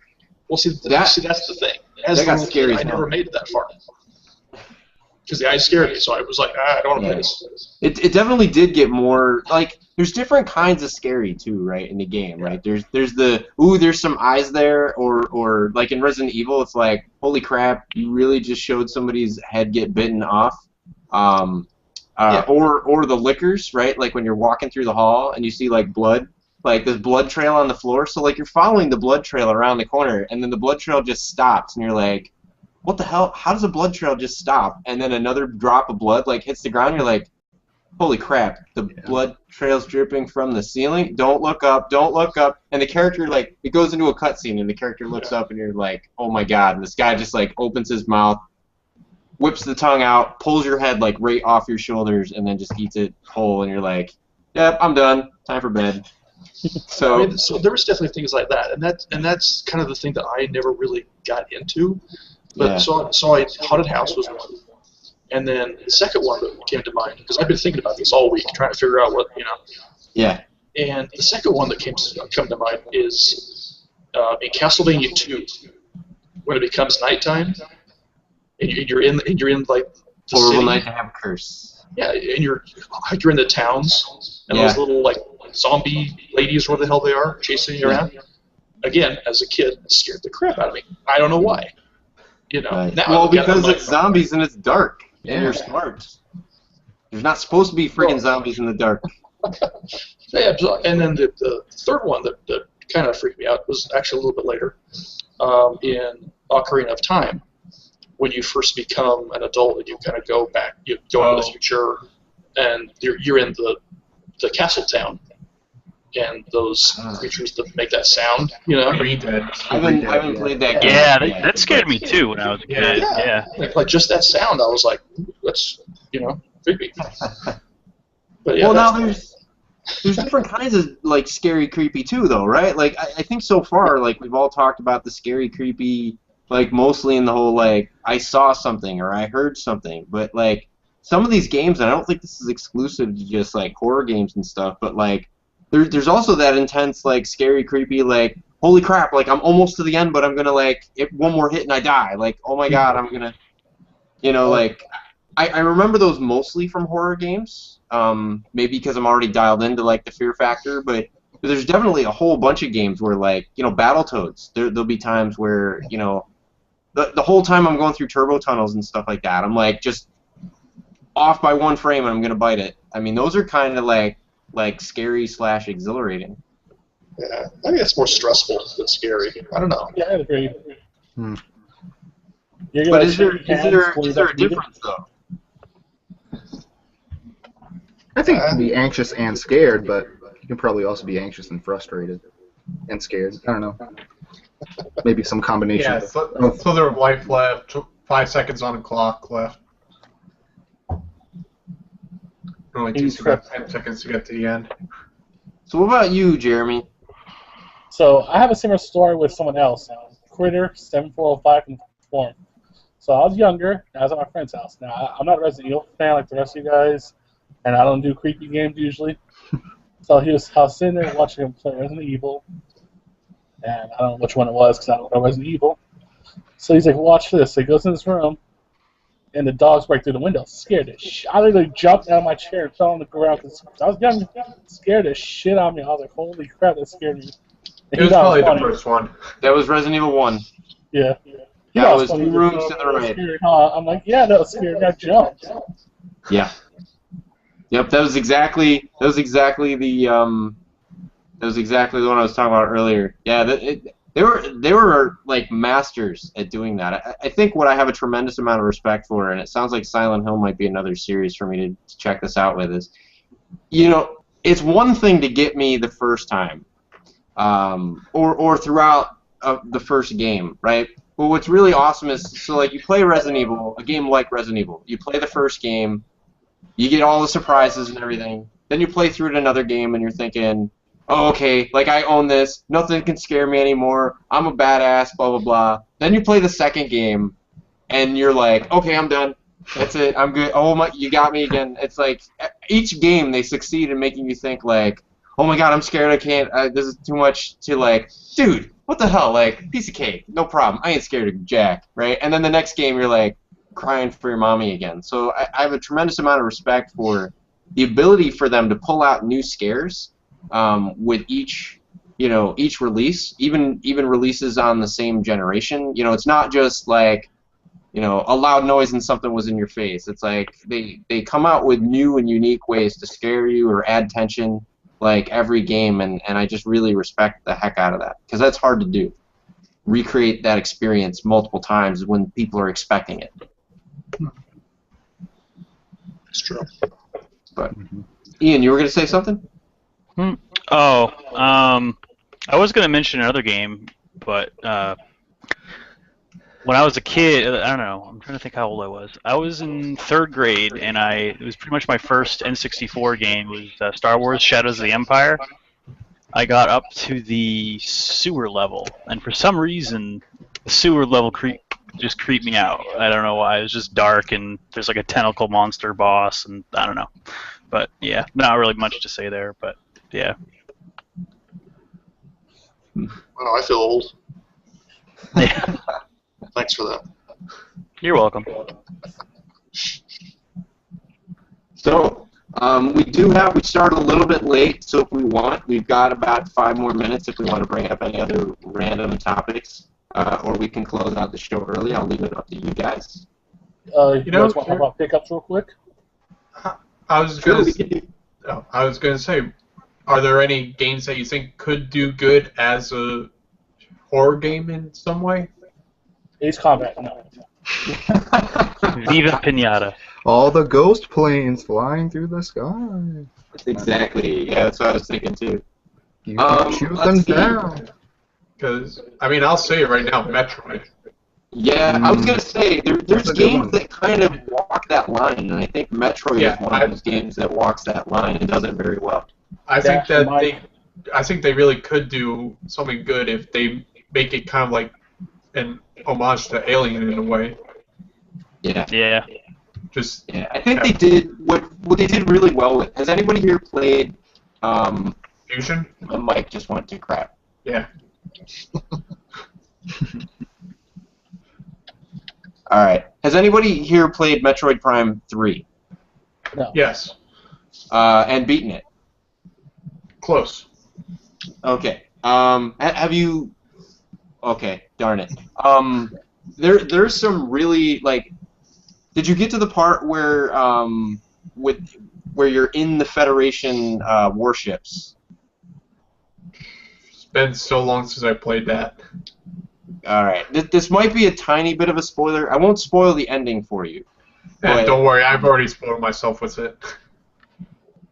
Well, that's the thing. As that got scary. I never made it that far. Because the eyes scared me, so I was like, I don't want to play this. It definitely did get more, like, there's different kinds of scary, too, right, in the game, right? There's there's some eyes there, or like in Resident Evil, it's like, holy crap, you really just showed somebody's head get bitten off. Or the lickers, right? Like when you're walking through the hall and you see like blood, like this blood trail on the floor. So like you're following the blood trail around the corner, and then the blood trail just stops, and you're like, what the hell? How does a blood trail just stop? And then another drop of blood like hits the ground. You're like, holy crap! The blood trail's dripping from the ceiling. Don't look up! Don't look up! And the character like it goes into a cutscene, and the character looks up, and you're like, oh my god! And this guy just like opens his mouth, whips the tongue out, pulls your head like right off your shoulders, and then just eats it whole. And you're like, yep, I'm done. Time for bed. So, I mean, so there was definitely things like that, and that's kind of the thing that I never really got into. But Yeah. so Haunted House was one, and then the second one that came to mind because I've been thinking about this all week, trying to figure out what yeah. And the second one that come to mind is in Castlevania 2, when it becomes nighttime, and you're in like the Horrible city. night to have a curse. Yeah, and you're in the towns, and those little like zombie ladies, whatever the hell they are, chasing you around. Again, as a kid, it scared the crap out of me. I don't know why. Right. Now Well, I look at it, I'm because like, it's zombies and it's dark, and Yeah. you're smart. There's not supposed to be freaking zombies in the dark. Yeah, and then the third one that kind of freaked me out was actually a little bit later, in Ocarina of Time, when you first become an adult and you kind of go back, you go into the future, and you're in the castle town, and those creatures that make that sound, Green Dead. I haven't played that game. Yeah, yet. that scared me too when I was a kid. Yeah. Like just that sound, I was like, that's creepy. But yeah, Well, now there's different kinds of like scary, creepy too, though, right? Like I think so far, like we've all talked about the scary, creepy, like mostly in the whole like I saw something or I heard something, but like some of these games, and I don't think this is exclusive to just like horror games and stuff, but like there's also that intense, like scary, creepy, like holy crap, like I'm almost to the end, but I'm gonna like one more hit and I die, like oh my god, I'm gonna, like I remember those mostly from horror games. Maybe because I'm already dialed into like the fear factor, but there's definitely a whole bunch of games where like Battletoads. There'll be times where the whole time I'm going through turbo tunnels and stuff like that, I'm like just off by one frame and I'm gonna bite it. I mean, those are kind of like scary / exhilarating. Yeah, I think it's more stressful than scary. I don't know. Yeah, I agree. But is there a difference though? I think you can be anxious and scared, but you can probably also be anxious and frustrated and scared. I don't know. Maybe some combination. Yeah, slither of life left, 5 seconds on the clock left. Only 10 seconds to get to the end. So what about you, Jeremy? So I have a similar story with someone else. Critter 7405 from Forum. So I was younger, and I was at my friend's house. Now I'm not a Resident Evil fan like the rest of you guys, and I don't do creepy games usually. So I was sitting there watching him play Resident Evil, and I don't know which one it was because I don't know Resident Evil. So he's like, "Watch this." So he goes in this room, and the dogs break through the window. Scared as shit. I literally jumped out of my chair and fell on the ground because I was young, scared as shit out of me. I was like, "Holy crap, that scared me." It was probably the first one. That was Resident Evil 1. Yeah. That was 2 rooms to the right. Scared, huh? I'm like, yeah, that was scary. I jumped. Yeah. Yep, that was exactly the one I was talking about earlier. Yeah, they were like masters at doing that. I think what I have a tremendous amount of respect for, and it sounds like Silent Hill might be another series for me to check this out with, is it's one thing to get me the first time, or throughout the first game, right? But what's really awesome is, so like you play Resident Evil, a game like Resident Evil, you play the first game, you get all the surprises and everything, then you play through it another game and you're thinking, oh, okay, like I own this, nothing can scare me anymore, I'm a badass, blah, blah, blah. Then you play the second game and you're like, okay, I'm done, that's it, I'm good, oh my, you got me again. It's like, each game they succeed in making you think like, oh my god, I'm scared, I can't, this is too much to like, dude, what the hell, like, piece of cake, no problem, I ain't scared of Jack, right? And then the next game you're like, crying for your mommy again. So I have a tremendous amount of respect for the ability for them to pull out new scares with each release, even releases on the same generation. It's not just like, you know, a loud noise and something was in your face. It's like they come out with new and unique ways to scare you or add tension, like every game, and I just really respect the heck out of that, because that's hard to do. Recreate that experience multiple times when people are expecting it. It's true. But Ian, you were going to say something? Oh, I was going to mention another game, but when I was a kid, I don't know. I'm trying to think how old I was. I was in 3rd grade, and it was pretty much my first N64 game. Was Star Wars: Shadows of the Empire. I got up to the sewer level, and for some reason, the sewer level just creeped me out. I don't know why. It was just dark, and there's like a tentacle monster boss, and I don't know. But yeah, not really much to say there. But yeah. Wow, I feel old. Yeah. Thanks for that. You're welcome. So, we started a little bit late, so if we want, we've got about 5 more minutes if we want to bring up any other random topics, or we can close out the show early. I'll leave it up to you guys. You guys want to talk about pickups real quick? I was going to say, are there any games that you think could do good as a horror game in some way? Ace Combat, no. Viva Pinata. All the ghost planes flying through the sky. Exactly. Yeah, that's what I was thinking too. You can shoot them down. Because, I mean, I'll say it right now, Metroid. Yeah, I was going to say, there's games that kind of walk that line, and I think Metroid is one of those games that walks that line and does it very well. I think they really could do something good if they make it kind of like an homage to Alien in a way. Yeah. Yeah. I think they did what they did really well with. Has anybody here played Fusion? The mic just went to crap. Yeah. Alright. Has anybody here played Metroid Prime 3? No. Yes. And beaten it? Close. Okay. Have you... Okay, darn it. There's some really, like... Did you get to the part where where you're in the Federation warships? It's been so long since I played that. Alright. This might be a tiny bit of a spoiler. I won't spoil the ending for you. And don't worry, I've already spoiled myself with it.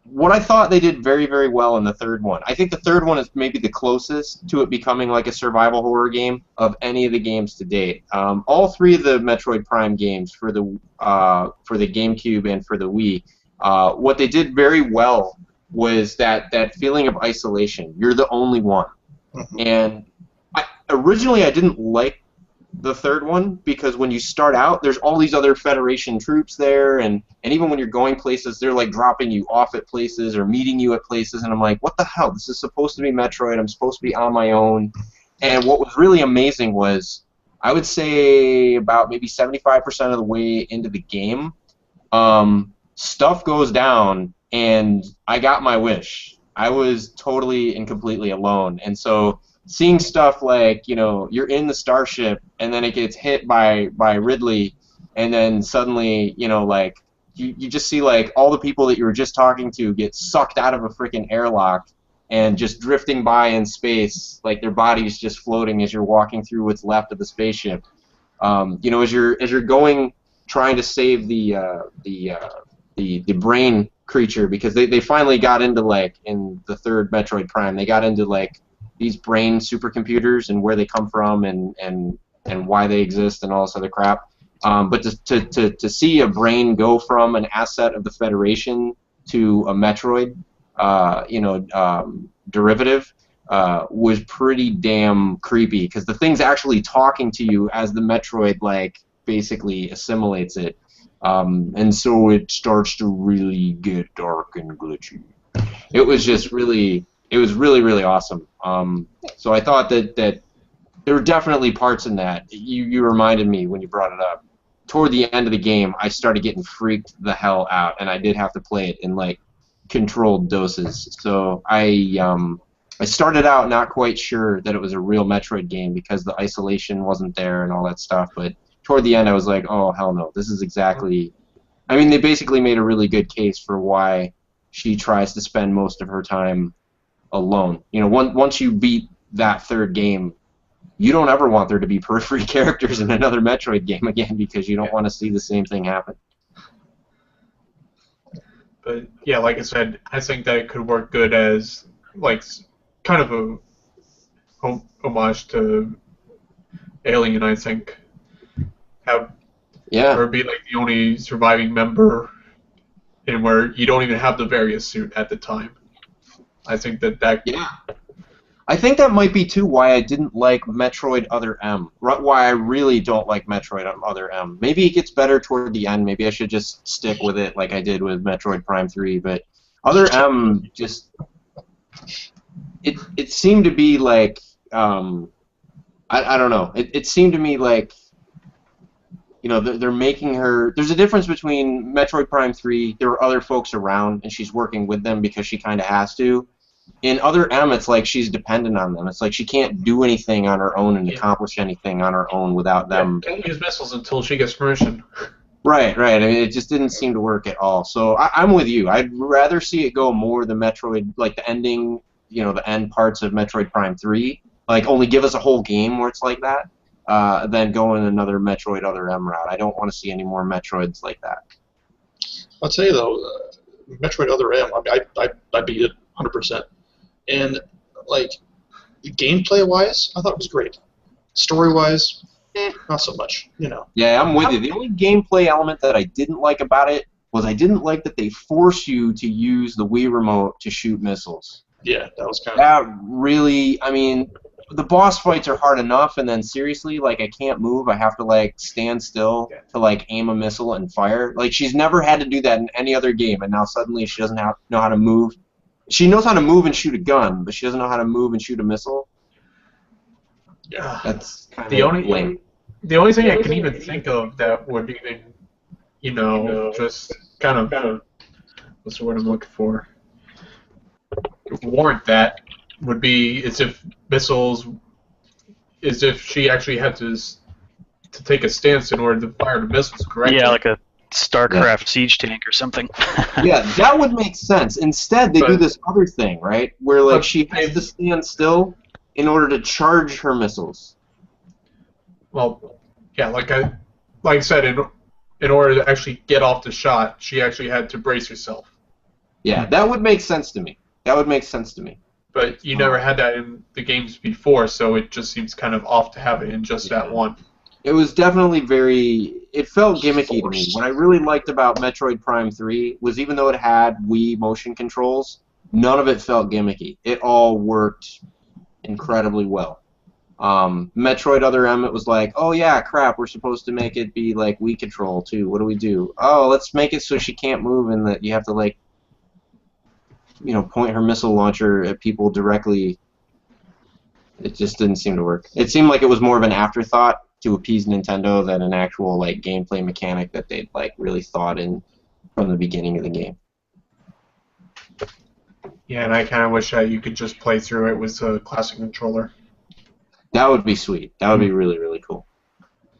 What I thought they did very, very well in the third one. I think the third one is maybe the closest to it becoming like a survival horror game of any of the games to date. All 3 of the Metroid Prime games for the GameCube and for the Wii, what they did very well was that feeling of isolation. You're the only one. And originally I didn't like the third one because when you start out, there's all these other Federation troops there, and even when you're going places, they're like dropping you off at places or meeting you at places, and I'm like, what the hell? This is supposed to be Metroid. I'm supposed to be on my own. And what was really amazing was, I would say about maybe 75% of the way into the game, stuff goes down, and I got my wish. I was totally and completely alone, and so seeing stuff like, you know, you're in the starship and then it gets hit by Ridley, and then suddenly, you know, like you just see like all the people that you were just talking to get sucked out of a freaking airlock and just drifting by in space, like their bodies just floating as you're walking through what's left of the spaceship. You know, as you're going, trying to save the brain creature, because they finally got into, like, in the third Metroid Prime, they got into like these brain supercomputers and where they come from and why they exist and all this other crap. But to see a brain go from an asset of the Federation to a Metroid, derivative, was pretty damn creepy, because the thing's actually talking to you as the Metroid, like, basically assimilates it. And so it starts to really get dark and glitchy. It was just really... It was really, really awesome. So I thought that there were definitely parts in that. You reminded me when you brought it up. Toward the end of the game, I started getting freaked the hell out, and I did have to play it in, like, controlled doses. So I started out not quite sure that it was a real Metroid game because the isolation wasn't there and all that stuff. But toward the end, I was like, oh hell no, this is exactly. I mean, they basically made a really good case for why she tries to spend most of her time alone. You know, once you beat that third game, you don't ever want there to be periphery characters in another Metroid game again because you don't want to see the same thing happen. But yeah, like I said, I think that it could work good as like kind of a homage to Alien. I think have her be like the only surviving member, and where you don't even have the various suit at the time. I think that. Yeah. I think that might be, too, why I didn't like Metroid Other M. Why I really don't like Metroid Other M. Maybe it gets better toward the end. Maybe I should just stick with it like I did with Metroid Prime 3. But Other M just... It seemed to be like... I don't know. It seemed to me like... You know, they're making her... There's a difference between Metroid Prime 3, there are other folks around, and she's working with them because she kind of has to. In Other M, it's like she's dependent on them. It's like she can't do anything on her own and accomplish anything on her own without them. Can't use missiles until she gets permission. Right. I mean, it just didn't seem to work at all. So I'm with you. I'd rather see it go more the Metroid, like the ending, you know, the end parts of Metroid Prime 3. Like, only give us a whole game where it's like that, than go in another Metroid Other M route. I don't want to see any more Metroids like that. I'll tell you, though, Metroid Other M, I beat it 100%. And, like, gameplay-wise, I thought it was great. Story-wise, not so much, you know. Yeah, I'm with you. The only gameplay element that I didn't like about it was I didn't like that they force you to use the Wii Remote to shoot missiles. Yeah, that was kind of... That really, I mean, the boss fights are hard enough, and then seriously, like, I can't move. I have to, like, stand still to, like, aim a missile and fire. Like, she's never had to do that in any other game, and now suddenly she doesn't know how to move. She knows how to move and shoot a gun, but she doesn't know how to move and shoot a missile. Yeah, that's kind the of only lame. The only thing I can even think of that would even, you know, just kind of what's the word I'm looking for? Warrant that would be as if she actually had to take a stance in order to fire the missiles correctly. Yeah, like a StarCraft siege tank or something. Yeah, that would make sense. Instead, they do this other thing, right? Where like she has to stand still in order to charge her missiles. Well, yeah, like I said, in order to actually get off the shot, she actually had to brace herself. Yeah, that would make sense to me. But you never had that in the games before, so it just seems kind of off to have it in just that one. It was definitely it felt gimmicky to me. What I really liked about Metroid Prime 3 was even though it had Wii motion controls, none of it felt gimmicky. It all worked incredibly well. Metroid Other M, it was like, oh yeah, crap, we're supposed to make it be like Wii control too. What do we do? Oh, let's make it so she can't move and that you have to like, you know, point her missile launcher at people directly. It just didn't seem to work. It seemed like it was more of an afterthought to appease Nintendo than an actual like gameplay mechanic that they'd like really thought in from the beginning of the game. Yeah, and I kind of wish that you could just play through it with a classic controller. That would be sweet. That would be really, really cool.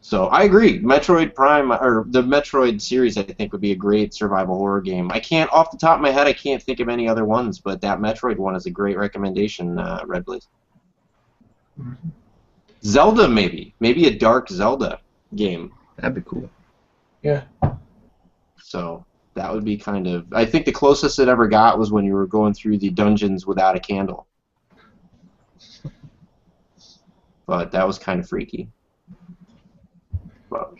So I agree. Metroid Prime, or the Metroid series, I think would be a great survival horror game. I can't, off the top of my head, I can't think of any other ones, but that Metroid one is a great recommendation, Red Blaze. Mm-hmm. Zelda, maybe a dark Zelda game. That'd be cool. Yeah. So that would be kind of... I think the closest it ever got was when you were going through the dungeons without a candle. But that was kind of freaky. But...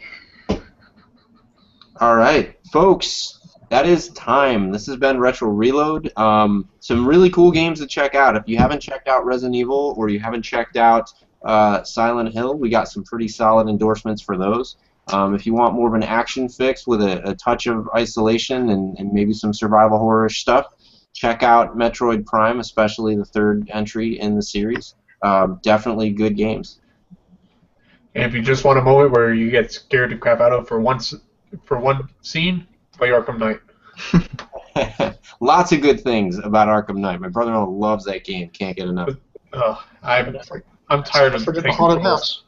Alright, folks. That is time. This has been Retro Reload. Some really cool games to check out. If you haven't checked out Resident Evil or you haven't checked out Silent Hill, we got some pretty solid endorsements for those. If you want more of an action fix with a touch of isolation and maybe some survival horror stuff, check out Metroid Prime, especially the third entry in the series. Definitely good games. And if you just want a moment where you get scared to crap out of for one scene, play Arkham Knight. Lots of good things about Arkham Knight. My brother-in-law loves that game. Can't get enough. I'm tired of Forget the taking haunted calls. house.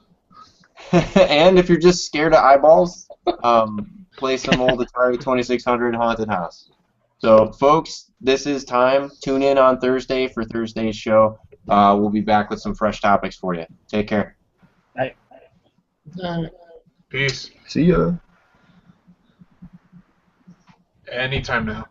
And if you're just scared of eyeballs, play some old Atari 2600 Haunted House. So, folks, this is time. Tune in on Thursday for Thursday's show. We'll be back with some fresh topics for you. Take care. Night. Peace. See ya. Anytime now.